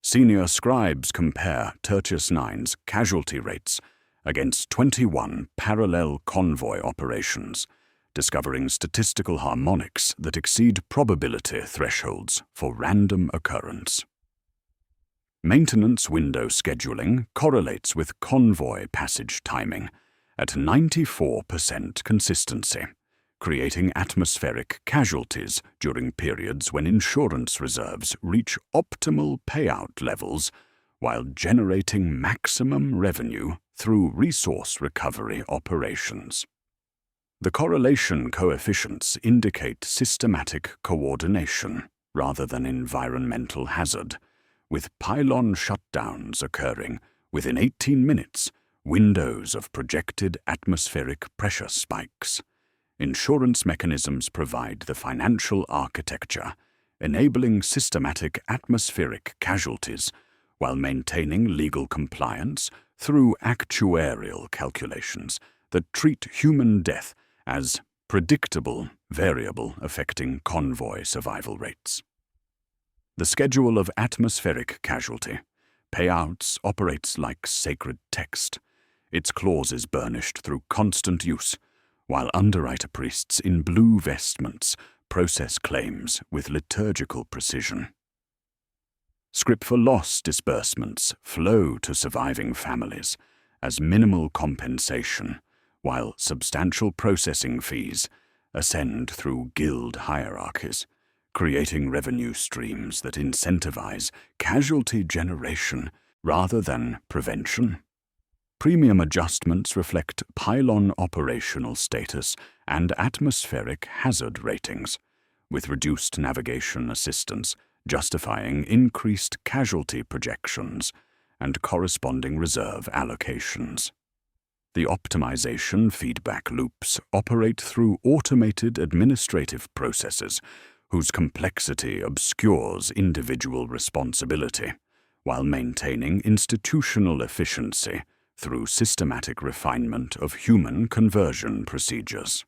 Senior scribes compare Tertius IX's casualty rates against 21 parallel convoy operations, discovering statistical harmonics that exceed probability thresholds for random occurrence. Maintenance window scheduling correlates with convoy passage timing at 94% consistency, creating atmospheric casualties during periods when insurance reserves reach optimal payout levels while generating maximum revenue through resource recovery operations. The correlation coefficients indicate systematic coordination rather than environmental hazard, with pylon shutdowns occurring within 18 minutes, windows of projected atmospheric pressure spikes. Insurance mechanisms provide the financial architecture, enabling systematic atmospheric casualties while maintaining legal compliance through actuarial calculations that treat human death as predictable variable affecting convoy survival rates. The schedule of atmospheric casualty. Payouts operates like sacred text, its clauses burnished through constant use, while underwriter priests in blue vestments process claims with liturgical precision. Script for loss disbursements flow to surviving families as minimal compensation, while substantial processing fees ascend through guild hierarchies, creating revenue streams that incentivize casualty generation rather than prevention. Premium adjustments reflect pylon operational status and atmospheric hazard ratings, with reduced navigation assistance justifying increased casualty projections and corresponding reserve allocations. The optimization feedback loops operate through automated administrative processes whose complexity obscures individual responsibility, while maintaining institutional efficiency through systematic refinement of human conversion procedures.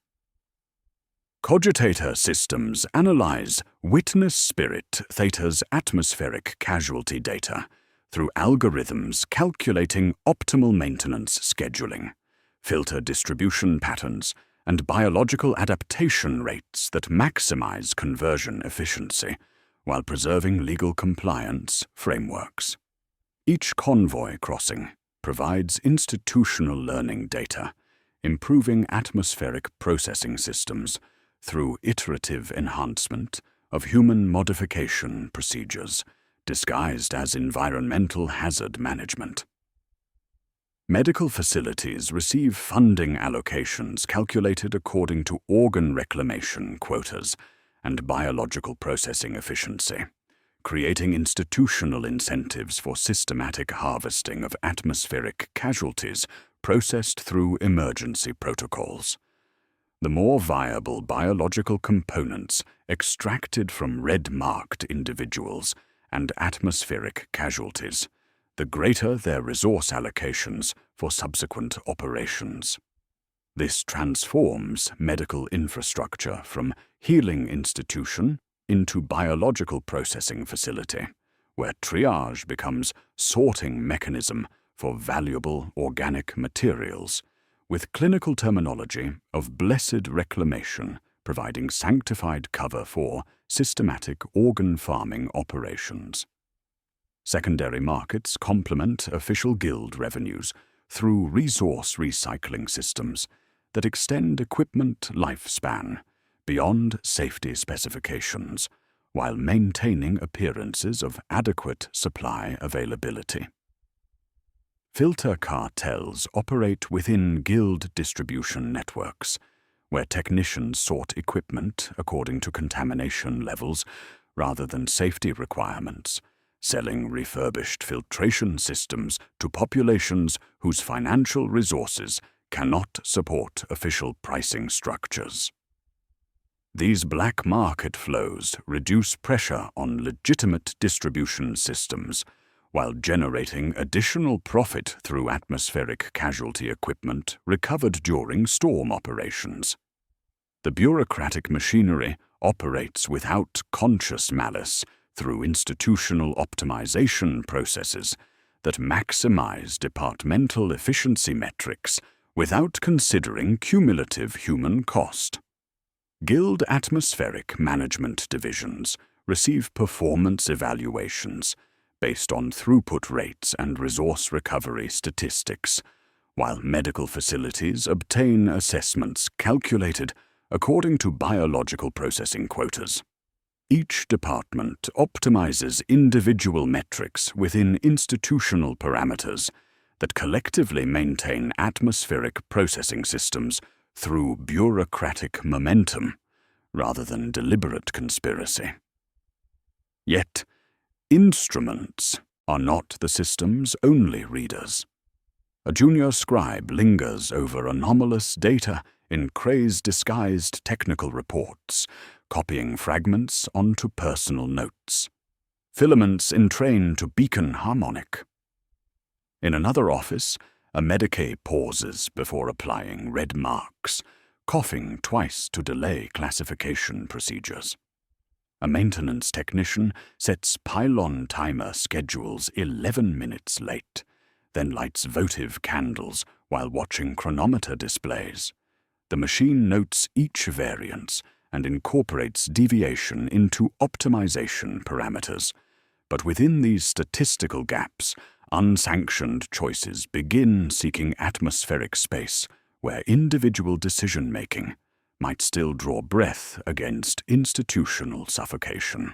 Cogitator systems analyze witness spirit theta's atmospheric casualty data through algorithms calculating optimal maintenance scheduling, filter distribution patterns, and biological adaptation rates that maximize conversion efficiency while preserving legal compliance frameworks. Each convoy crossing provides institutional learning data, improving atmospheric processing systems through iterative enhancement of human modification procedures disguised as environmental hazard management. Medical facilities receive funding allocations calculated according to organ reclamation quotas and biological processing efficiency, creating institutional incentives for systematic harvesting of atmospheric casualties processed through emergency protocols. The more viable biological components extracted from red-marked individuals and atmospheric casualties, the greater their resource allocations for subsequent operations. This transforms medical infrastructure from healing institution into biological processing facility, where triage becomes sorting mechanism for valuable organic materials, with clinical terminology of blessed reclamation providing sanctified cover for systematic organ farming operations. Secondary markets complement official guild revenues through resource recycling systems that extend equipment lifespan beyond safety specifications while maintaining appearances of adequate supply availability. Filter cartels operate within guild distribution networks, where technicians sort equipment according to contamination levels rather than safety requirements, selling refurbished filtration systems to populations whose financial resources cannot support official pricing structures. These black market flows reduce pressure on legitimate distribution systems while generating additional profit through atmospheric casualty equipment recovered during storm operations. The bureaucratic machinery operates without conscious malice through institutional optimization processes that maximize departmental efficiency metrics without considering cumulative human cost. Guild atmospheric management divisions receive performance evaluations based on throughput rates and resource recovery statistics, while medical facilities obtain assessments calculated according to biological processing quotas. Each department optimizes individual metrics within institutional parameters that collectively maintain atmospheric processing systems through bureaucratic momentum rather than deliberate conspiracy. Yet, instruments are not the system's only readers. A junior scribe lingers over anomalous data in craze-disguised technical reports, copying fragments onto personal notes. Filaments entrain to beacon harmonic. In another office, a Medicae pauses before applying red marks, coughing twice to delay classification procedures. A maintenance technician sets pylon timer schedules 11 minutes late, then lights votive candles while watching chronometer displays. The machine notes each variance and incorporates deviation into optimization parameters. But within these statistical gaps, unsanctioned choices begin seeking atmospheric space where individual decision-making might still draw breath against institutional suffocation.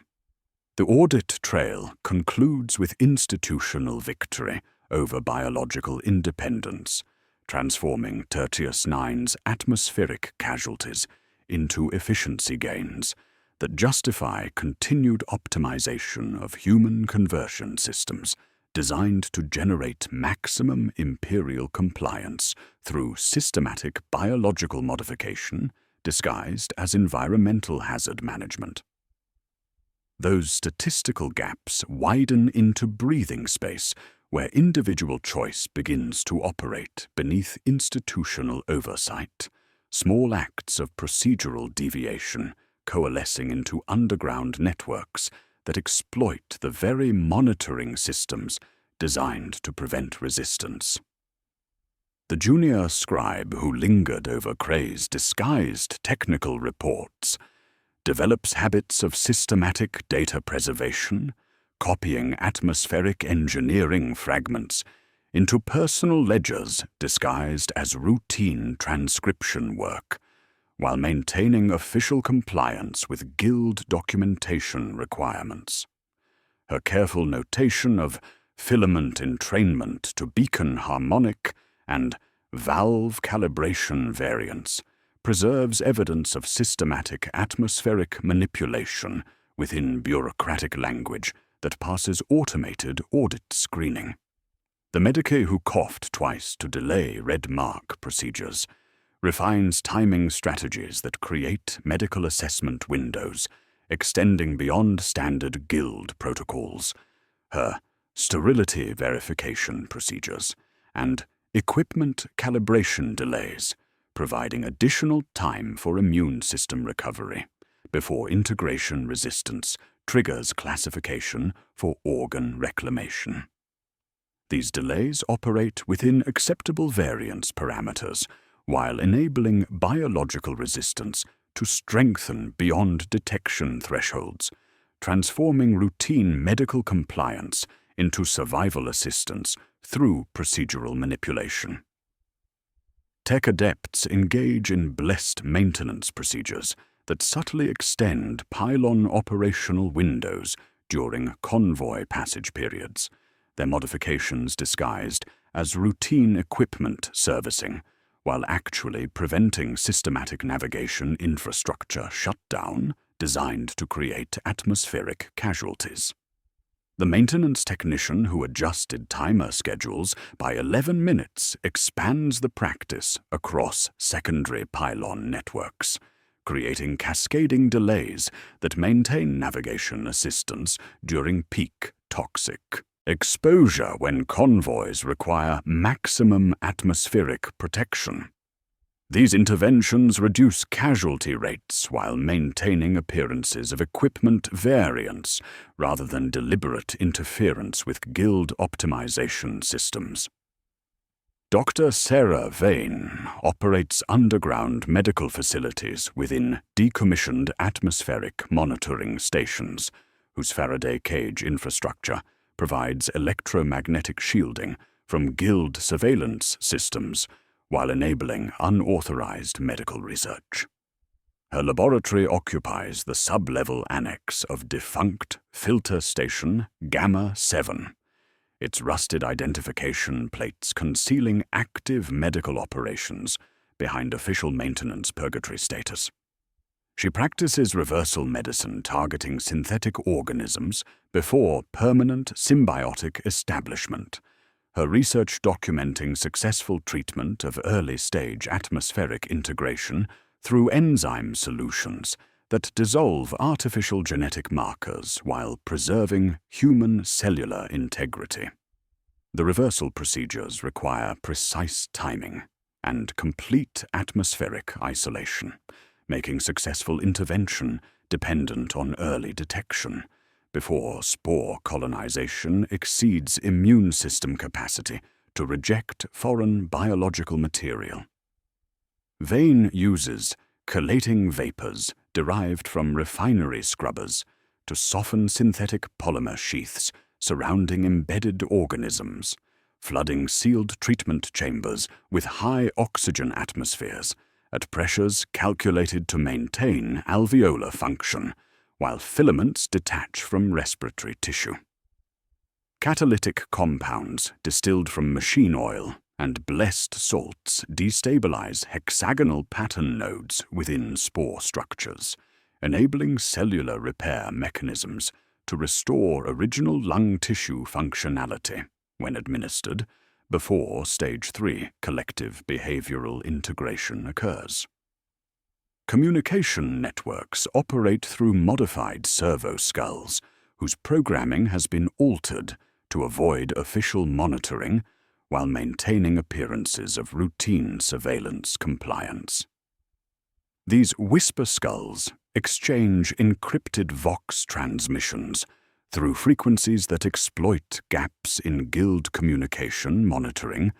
The audit trail concludes with institutional victory over biological independence, transforming Tertius IX's atmospheric casualties into efficiency gains that justify continued optimization of human conversion systems designed to generate maximum Imperial compliance through systematic biological modification disguised as environmental hazard management. Those statistical gaps widen into breathing space where individual choice begins to operate beneath institutional oversight, small acts of procedural deviation coalescing into underground networks that exploit the very monitoring systems designed to prevent resistance. The junior scribe who lingered over Cray's disguised technical reports develops habits of systematic data preservation, copying atmospheric engineering fragments into personal ledgers disguised as routine transcription work, while maintaining official compliance with guild documentation requirements. Her careful notation of filament entrainment to beacon harmonic and valve calibration variants preserves evidence of systematic atmospheric manipulation within bureaucratic language that passes automated audit screening. The Medicae who coughed twice to delay red mark procedures refines timing strategies that create medical assessment windows extending beyond standard guild protocols. Her sterility verification procedures and equipment calibration delays, providing additional time for immune system recovery before integration resistance triggers classification for organ reclamation. These delays operate within acceptable variance parameters while enabling biological resistance to strengthen beyond detection thresholds, transforming routine medical compliance into survival assistance through procedural manipulation. Tech adepts engage in blessed maintenance procedures that subtly extend pylon operational windows during convoy passage periods, their modifications disguised as routine equipment servicing, while actually preventing systematic navigation infrastructure shutdown designed to create atmospheric casualties. The maintenance technician who adjusted timer schedules by 11 minutes expands the practice across secondary pylon networks, creating cascading delays that maintain navigation assistance during peak toxic exposure when convoys require maximum atmospheric protection. These interventions reduce casualty rates while maintaining appearances of equipment variance rather than deliberate interference with guild optimization systems. Dr. Sarah Vane operates underground medical facilities within decommissioned atmospheric monitoring stations, whose Faraday cage infrastructure provides electromagnetic shielding from guild surveillance systems while enabling unauthorized medical research. Her laboratory occupies the sub-level annex of defunct filter station Gamma 7, its rusted identification plates concealing active medical operations behind official maintenance purgatory status. She practices reversal medicine targeting synthetic organisms before permanent symbiotic establishment, her research documenting successful treatment of early-stage atmospheric integration through enzyme solutions that dissolve artificial genetic markers while preserving human cellular integrity. The reversal procedures require precise timing and complete atmospheric isolation, making successful intervention dependent on early detection, before spore colonization exceeds immune system capacity to reject foreign biological material. Vane uses chelating vapors derived from refinery scrubbers to soften synthetic polymer sheaths surrounding embedded organisms, flooding sealed treatment chambers with high oxygen atmospheres at pressures calculated to maintain alveolar function, while filaments detach from respiratory tissue. Catalytic compounds distilled from machine oil and blessed salts destabilize hexagonal pattern nodes within spore structures, enabling cellular repair mechanisms to restore original lung tissue functionality when administered, before Stage 3 collective behavioral integration occurs. Communication networks operate through modified servo skulls, whose programming has been altered to avoid official monitoring while maintaining appearances of routine surveillance compliance. These whisper skulls exchange encrypted Vox transmissions through frequencies that exploit gaps in guild communication monitoring,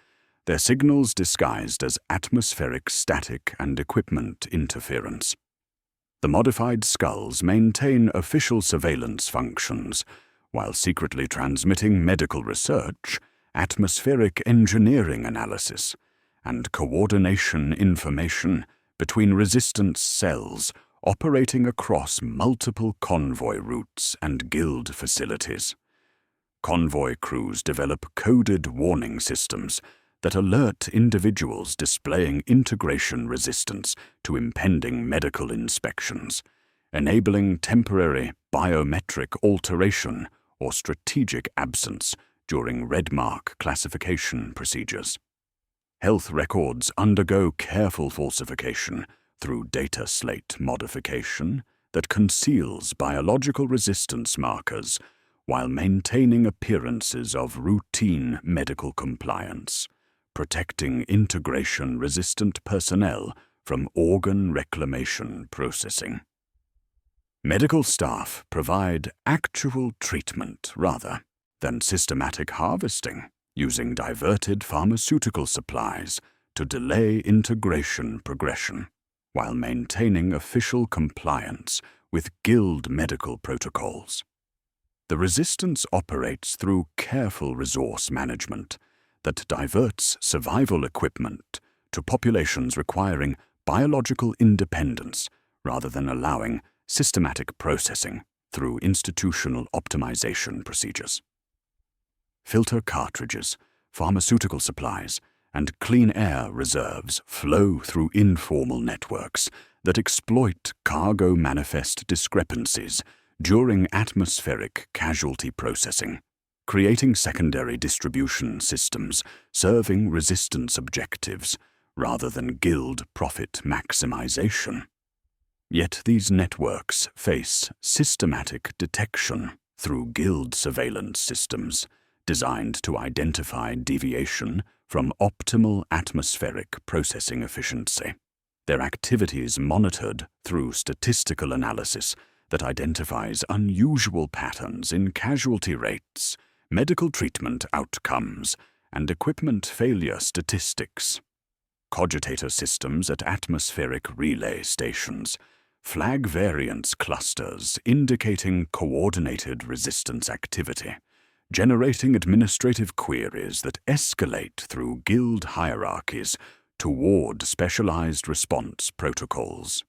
their signals disguised as atmospheric static and equipment interference. The modified skulls maintain official surveillance functions, while secretly transmitting medical research, atmospheric engineering analysis, and coordination information between resistance cells operating across multiple convoy routes and guild facilities. Convoy crews develop coded warning systems that alert individuals displaying integration resistance to impending medical inspections, enabling temporary biometric alteration or strategic absence during red mark classification procedures. Health records undergo careful falsification through data slate modification that conceals biological resistance markers while maintaining appearances of routine medical compliance, protecting integration-resistant personnel from organ reclamation processing. Medical staff provide actual treatment rather than systematic harvesting, using diverted pharmaceutical supplies to delay integration progression, while maintaining official compliance with guild medical protocols. The resistance operates through careful resource management that diverts survival equipment to populations requiring biological independence rather than allowing systematic processing through institutional optimization procedures. Filter cartridges, pharmaceutical supplies, and clean air reserves flow through informal networks that exploit cargo manifest discrepancies during atmospheric casualty processing, creating secondary distribution systems serving resistance objectives rather than guild profit maximization. Yet these networks face systematic detection through guild surveillance systems designed to identify deviation from optimal atmospheric processing efficiency. Their activities monitored through statistical analysis that identifies unusual patterns in casualty rates, medical treatment outcomes, and equipment failure statistics. Cogitator systems at atmospheric relay stations flag variance clusters indicating coordinated resistance activity, generating administrative queries that escalate through guild hierarchies toward specialized response protocols.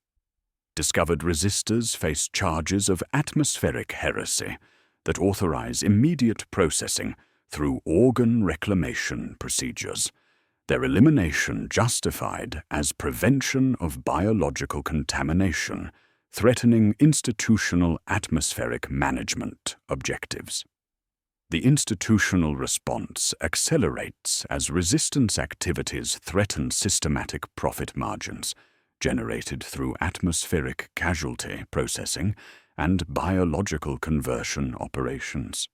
Discovered resistors face charges of atmospheric heresy that authorize immediate processing through organ reclamation procedures, their elimination justified as prevention of biological contamination, threatening institutional atmospheric management objectives. The institutional response accelerates as resistance activities threaten systematic profit margins generated through atmospheric casualty processing and biological conversion operations.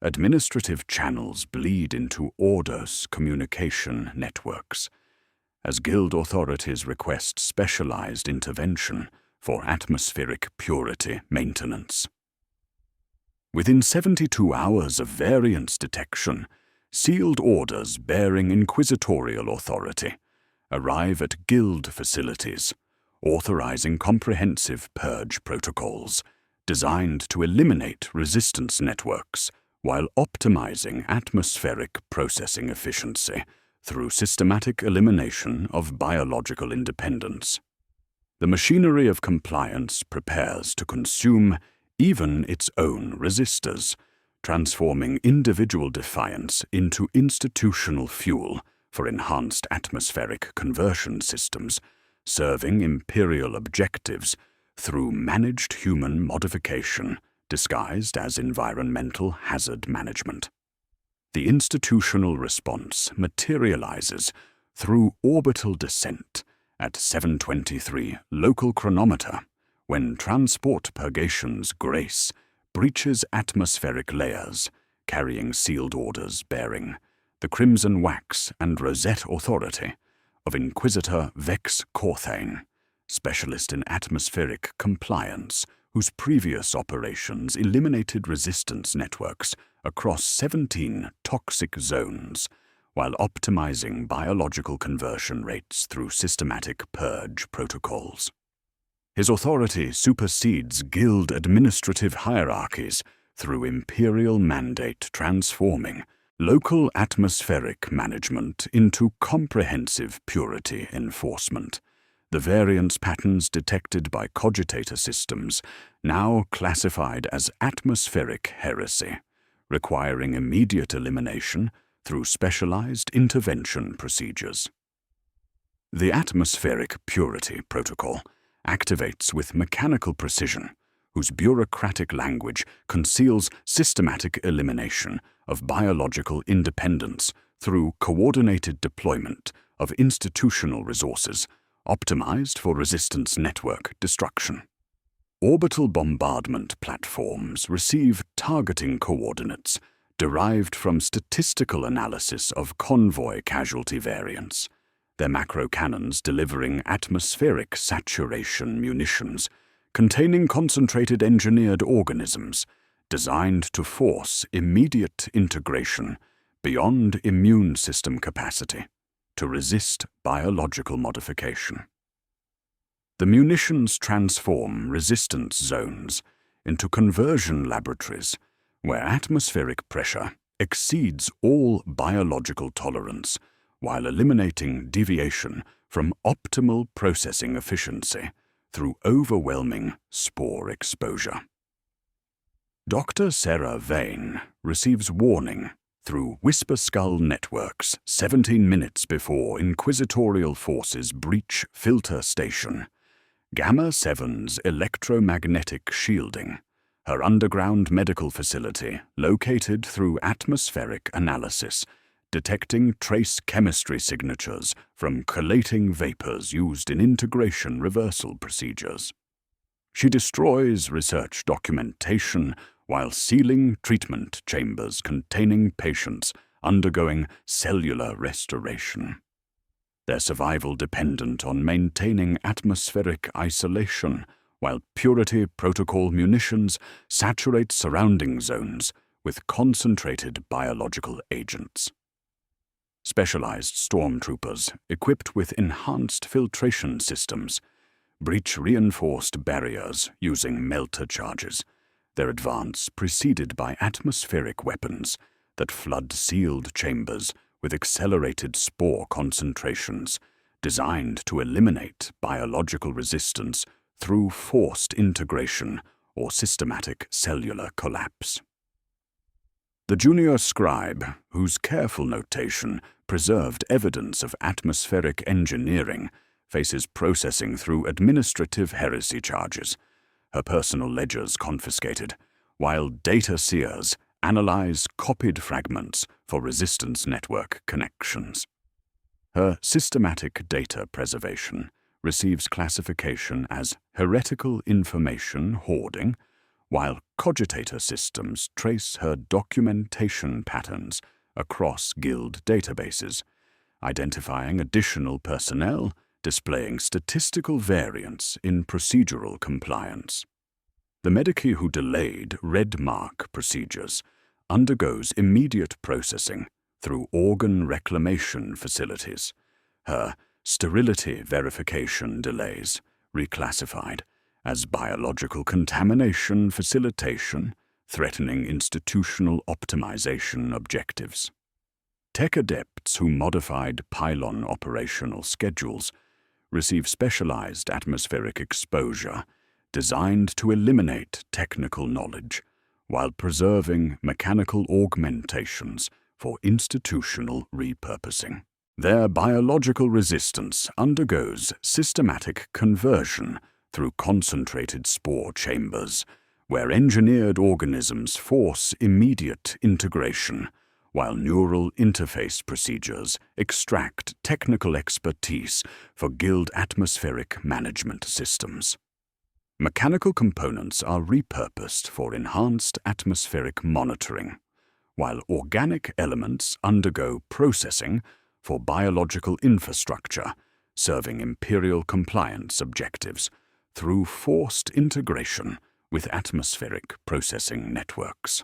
Administrative channels bleed into Ordos communication networks. As guild authorities request specialized intervention for atmospheric purity maintenance. Within 72 hours of variance detection, sealed orders bearing inquisitorial authority arrive at guild facilities, authorizing comprehensive purge protocols designed to eliminate resistance networks while optimizing atmospheric processing efficiency through systematic elimination of biological independence. The machinery of compliance prepares to consume even its own resistors, transforming individual defiance into institutional fuel for enhanced atmospheric conversion systems, serving imperial objectives through managed human modification disguised as environmental hazard management. The institutional response materializes through orbital descent at 7:23 local chronometer, when transport purgation's grace breaches atmospheric layers, carrying sealed orders bearing the crimson wax and rosette authority of Inquisitor Vex Corthane, specialist in atmospheric compliance, whose previous operations eliminated resistance networks across 17 toxic zones, while optimizing biological conversion rates through systematic purge protocols. His authority supersedes guild administrative hierarchies through imperial mandate, transforming local atmospheric management into comprehensive purity enforcement. The variance patterns detected by cogitator systems now classified as atmospheric heresy, requiring immediate elimination through specialized intervention procedures. The Atmospheric Purity Protocol activates with mechanical precision, whose bureaucratic language conceals systematic elimination of biological independence through coordinated deployment of institutional resources optimized for resistance network destruction. Orbital bombardment platforms receive targeting coordinates derived from statistical analysis of convoy casualty variance, their macro cannons delivering atmospheric saturation munitions containing concentrated engineered organisms designed to force immediate integration beyond immune system capacity to resist biological modification. The munitions transform resistance zones into conversion laboratories where atmospheric pressure exceeds all biological tolerance while eliminating deviation from optimal processing efficiency through overwhelming spore exposure. Dr. Sarah Vane receives warning through Whisper Skull networks 17 minutes before inquisitorial forces breach filter station, Gamma 7's electromagnetic shielding, her underground medical facility located through atmospheric analysis, detecting trace chemistry signatures from collating vapors used in integration reversal procedures. She destroys research documentation while sealing treatment chambers containing patients undergoing cellular restoration. Their survival dependent on maintaining atmospheric isolation, while Purity Protocol munitions saturate surrounding zones with concentrated biological agents. Specialized stormtroopers, equipped with enhanced filtration systems, breach reinforced barriers using melter charges, their advance preceded by atmospheric weapons that flood sealed chambers with accelerated spore concentrations designed to eliminate biological resistance through forced integration or systematic cellular collapse. The junior scribe, whose careful notation preserved evidence of atmospheric engineering, faces processing through administrative heresy charges, her personal ledgers confiscated, while data seers analyze copied fragments for resistance network connections. Her systematic data preservation receives classification as heretical information hoarding, while cogitator systems trace her documentation patterns across guild databases, identifying additional personnel displaying statistical variance in procedural compliance. The Medici who delayed red mark procedures undergoes immediate processing through organ reclamation facilities. Her sterility verification delays reclassified as biological contamination facilitation, threatening institutional optimization objectives. Tech adepts who modified pylon operational schedules receive specialized atmospheric exposure designed to eliminate technical knowledge while preserving mechanical augmentations for institutional repurposing. Their biological resistance undergoes systematic conversion through concentrated spore chambers, where engineered organisms force immediate integration, while neural interface procedures extract technical expertise for guild atmospheric management systems. Mechanical components are repurposed for enhanced atmospheric monitoring, while organic elements undergo processing for biological infrastructure, serving Imperial compliance objectives through forced integration with atmospheric processing networks.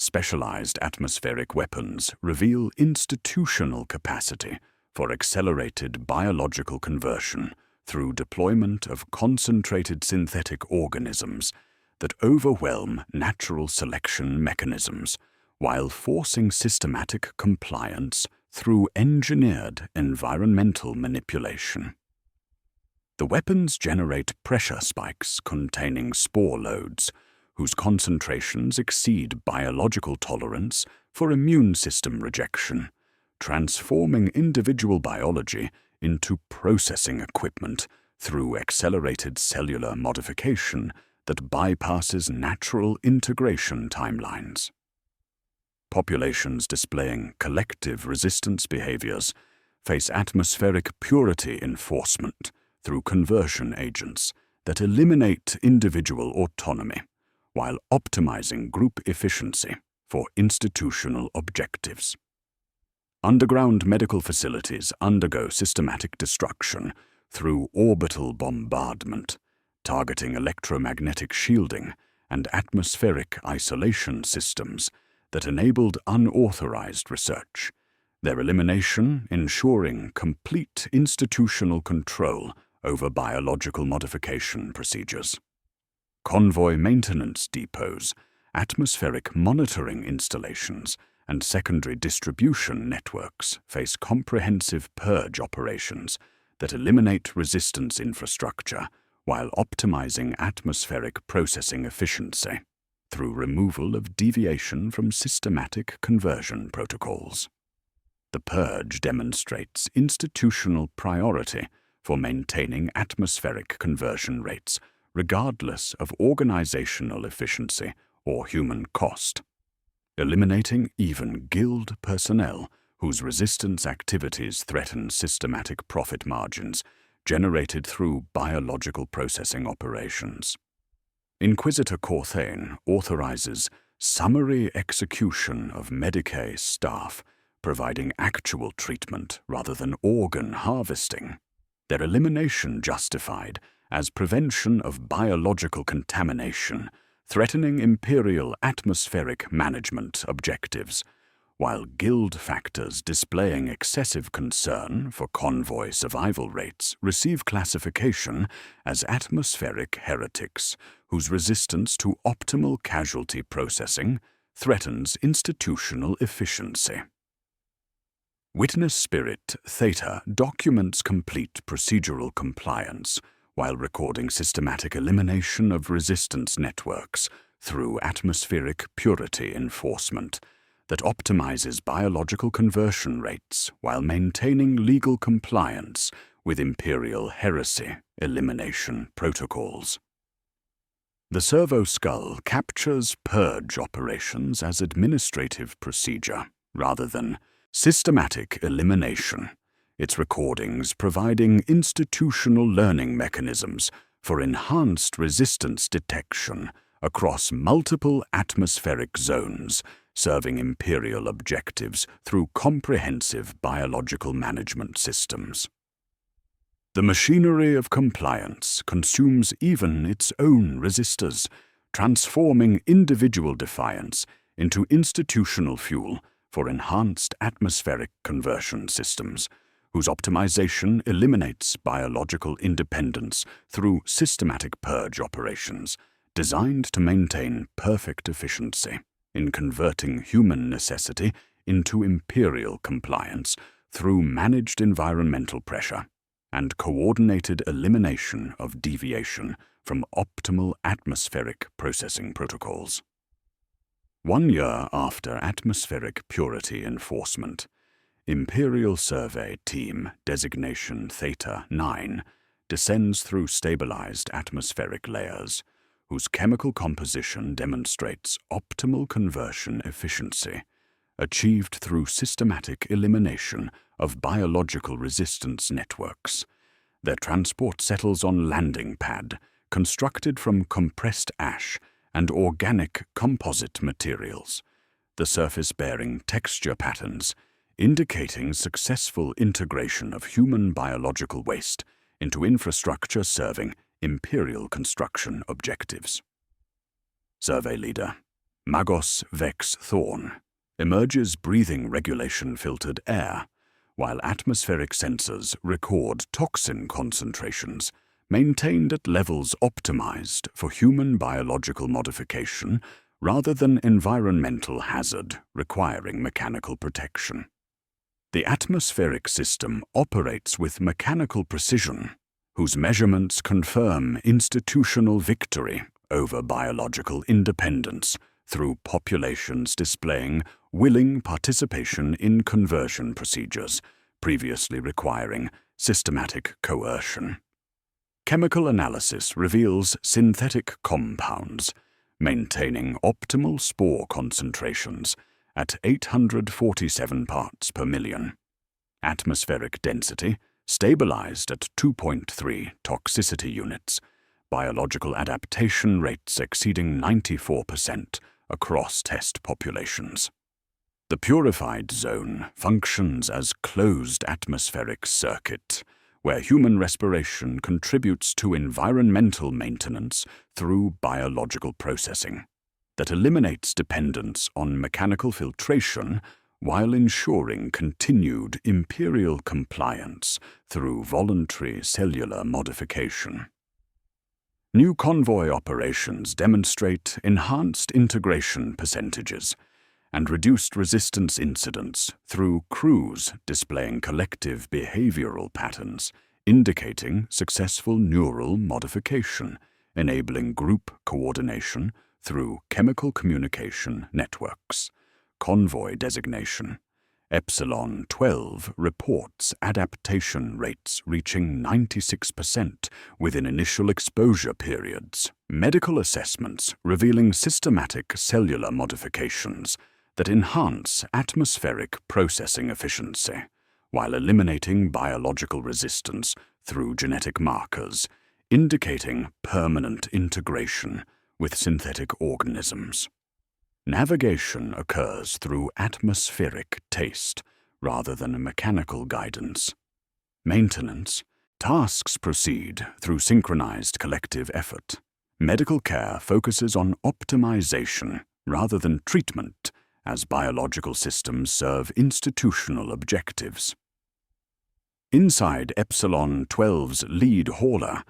Specialized atmospheric weapons reveal institutional capacity for accelerated biological conversion through deployment of concentrated synthetic organisms that overwhelm natural selection mechanisms while forcing systematic compliance through engineered environmental manipulation. The weapons generate pressure spikes containing spore loads, whose concentrations exceed biological tolerance for immune system rejection, transforming individual biology into processing equipment through accelerated cellular modification that bypasses natural integration timelines. Populations displaying collective resistance behaviors face atmospheric purity enforcement through conversion agents that eliminate individual autonomy while optimizing group efficiency for institutional objectives. Underground medical facilities undergo systematic destruction through orbital bombardment, targeting electromagnetic shielding and atmospheric isolation systems that enabled unauthorized research, their elimination ensuring complete institutional control over biological modification procedures. Convoy maintenance depots, atmospheric monitoring installations, and secondary distribution networks face comprehensive purge operations that eliminate resistance infrastructure while optimizing atmospheric processing efficiency through removal of deviation from systematic conversion protocols. The purge demonstrates institutional priority for maintaining atmospheric conversion rates regardless of organizational efficiency or human cost, eliminating even guild personnel whose resistance activities threaten systematic profit margins generated through biological processing operations. Inquisitor Corthane authorizes summary execution of Medicae staff, providing actual treatment rather than organ harvesting, their elimination justified as prevention of biological contamination, threatening Imperial atmospheric management objectives, while guild factors displaying excessive concern for convoy survival rates receive classification as atmospheric heretics, whose resistance to optimal casualty processing threatens institutional efficiency. Witness Spirit Theta documents complete procedural compliance while recording systematic elimination of resistance networks through atmospheric purity enforcement that optimizes biological conversion rates while maintaining legal compliance with Imperial heresy elimination protocols. The Servo Skull captures purge operations as administrative procedure rather than systematic elimination, its recordings providing institutional learning mechanisms for enhanced resistance detection across multiple atmospheric zones, serving Imperial objectives through comprehensive biological management systems. The machinery of compliance consumes even its own resistors, transforming individual defiance into institutional fuel for enhanced atmospheric conversion systems, whose optimization eliminates biological independence through systematic purge operations designed to maintain perfect efficiency in converting human necessity into imperial compliance through managed environmental pressure and coordinated elimination of deviation from optimal atmospheric processing protocols. 1 year after atmospheric purity enforcement, Imperial Survey Team Designation Theta 9 descends through stabilized atmospheric layers, whose chemical composition demonstrates optimal conversion efficiency, achieved through systematic elimination of biological resistance networks. Their transport settles on landing pad, constructed from compressed ash and organic composite materials, the surface bearing texture patterns indicating successful integration of human biological waste into infrastructure serving imperial construction objectives. Survey Leader Magos Vex Thorn emerges breathing regulation-filtered air, while atmospheric sensors record toxin concentrations maintained at levels optimized for human biological modification rather than environmental hazard requiring mechanical protection. The atmospheric system operates with mechanical precision, whose measurements confirm institutional victory over biological independence through populations displaying willing participation in conversion procedures previously requiring systematic coercion. Chemical analysis reveals synthetic compounds, maintaining optimal spore concentrations at 847 parts per million. Atmospheric density stabilized at 2.3 toxicity units, biological adaptation rates exceeding 94% across test populations. The purified zone functions as closed atmospheric circuit, where human respiration contributes to environmental maintenance through biological processing that eliminates dependence on mechanical filtration while ensuring continued imperial compliance through voluntary cellular modification. New convoy operations demonstrate enhanced integration percentages and reduced resistance incidents through crews displaying collective behavioral patterns, indicating successful neural modification, enabling group coordination through chemical communication networks. Convoy designation Epsilon 12 reports adaptation rates reaching 96% within initial exposure periods. Medical assessments revealing systematic cellular modifications that enhance atmospheric processing efficiency, while eliminating biological resistance through genetic markers, indicating permanent integration with synthetic organisms. Navigation occurs through atmospheric taste rather than mechanical guidance. Maintenance tasks proceed through synchronized collective effort. Medical care focuses on optimization rather than treatment, as biological systems serve institutional objectives. Inside Epsilon 12's lead hauler,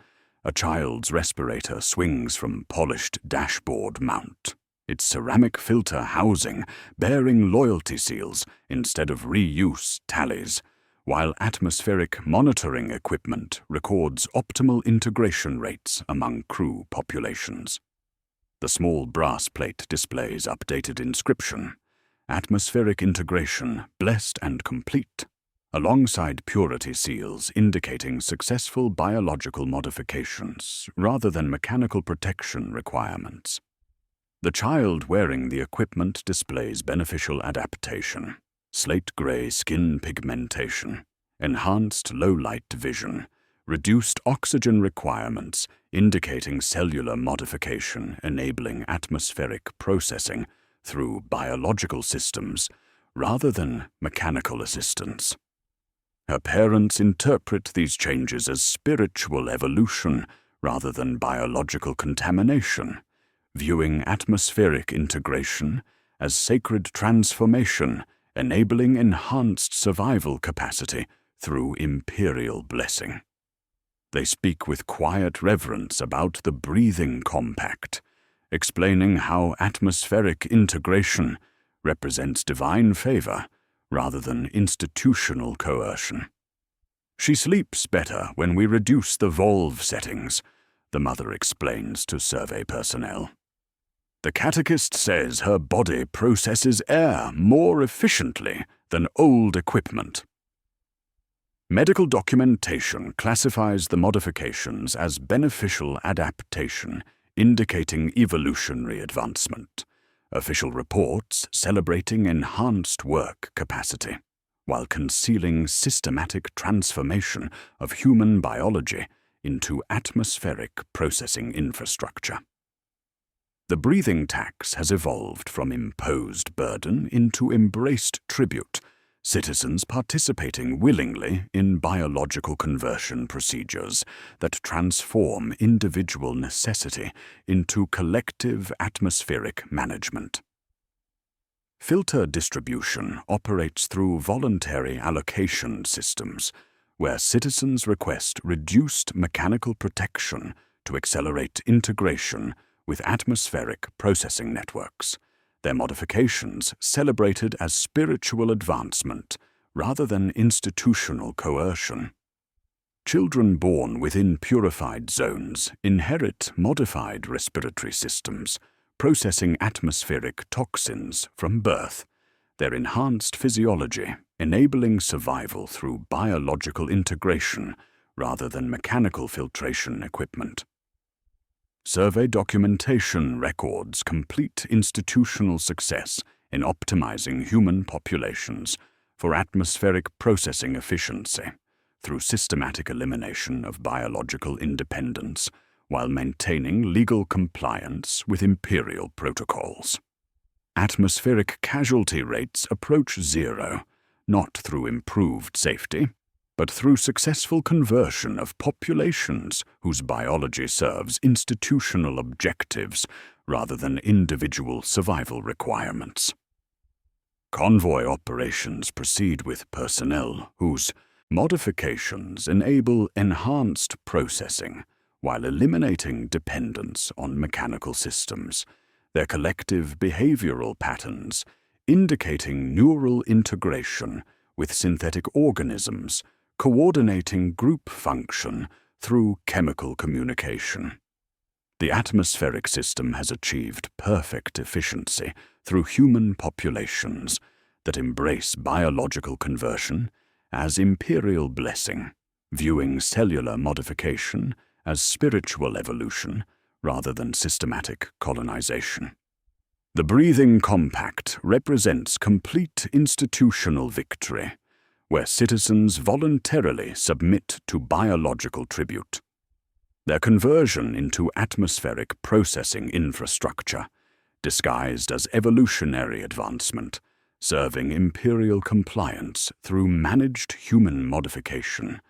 a child's respirator swings from polished dashboard mount, its ceramic filter housing bearing loyalty seals instead of reuse tallies, while atmospheric monitoring equipment records optimal integration rates among crew populations. The small brass plate displays updated inscription, "Atmospheric integration blessed and complete," alongside purity seals indicating successful biological modifications rather than mechanical protection requirements. The child wearing the equipment displays beneficial adaptation, slate-gray skin pigmentation, enhanced low-light vision, reduced oxygen requirements indicating cellular modification enabling atmospheric processing through biological systems rather than mechanical assistance. Her parents interpret these changes as spiritual evolution rather than biological contamination, viewing atmospheric integration as sacred transformation, enabling enhanced survival capacity through imperial blessing. They speak with quiet reverence about the breathing compact, explaining how atmospheric integration represents divine favor rather than institutional coercion. She sleeps better when we reduce the valve settings, the mother explains to survey personnel. The catechist says her body processes air more efficiently than old equipment. Medical documentation classifies the modifications as beneficial adaptation, indicating evolutionary advancement. Official reports celebrating enhanced work capacity, while concealing systematic transformation of human biology into atmospheric processing infrastructure. The breathing tax has evolved from imposed burden into embraced tribute, citizens participating willingly in biological conversion procedures that transform individual necessity into collective atmospheric management. Filter distribution operates through voluntary allocation systems, where citizens request reduced mechanical protection to accelerate integration with atmospheric processing networks, their modifications celebrated as spiritual advancement rather than institutional coercion. Children born within purified zones inherit modified respiratory systems, processing atmospheric toxins from birth, their enhanced physiology enabling survival through biological integration rather than mechanical filtration equipment. Survey documentation records complete institutional success in optimizing human populations for atmospheric processing efficiency through systematic elimination of biological independence while maintaining legal compliance with imperial protocols. Atmospheric casualty rates approach zero, not through improved safety, but through successful conversion of populations whose biology serves institutional objectives rather than individual survival requirements. Convoy operations proceed with personnel whose modifications enable enhanced processing while eliminating dependence on mechanical systems, their collective behavioral patterns indicating neural integration with synthetic organisms, coordinating group function through chemical communication. The atmospheric system has achieved perfect efficiency through human populations that embrace biological conversion as imperial blessing, viewing cellular modification as spiritual evolution rather than systematic colonization. The breathing compact represents complete institutional victory, where citizens voluntarily submit to biological tribute. Their conversion into atmospheric processing infrastructure, disguised as evolutionary advancement, serving imperial compliance through managed human modification,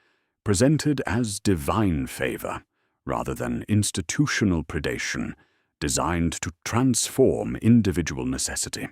presented as divine favor rather than institutional predation, designed to transform individual necessity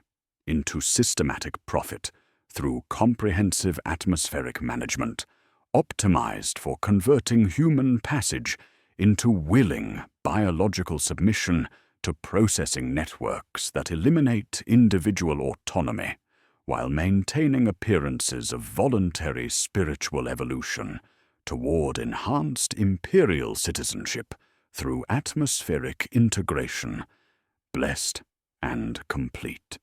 into systematic profit through comprehensive atmospheric management, optimized for converting human passage into willing biological submission to processing networks that eliminate individual autonomy while maintaining appearances of voluntary spiritual evolution toward enhanced imperial citizenship through atmospheric integration, blessed and complete.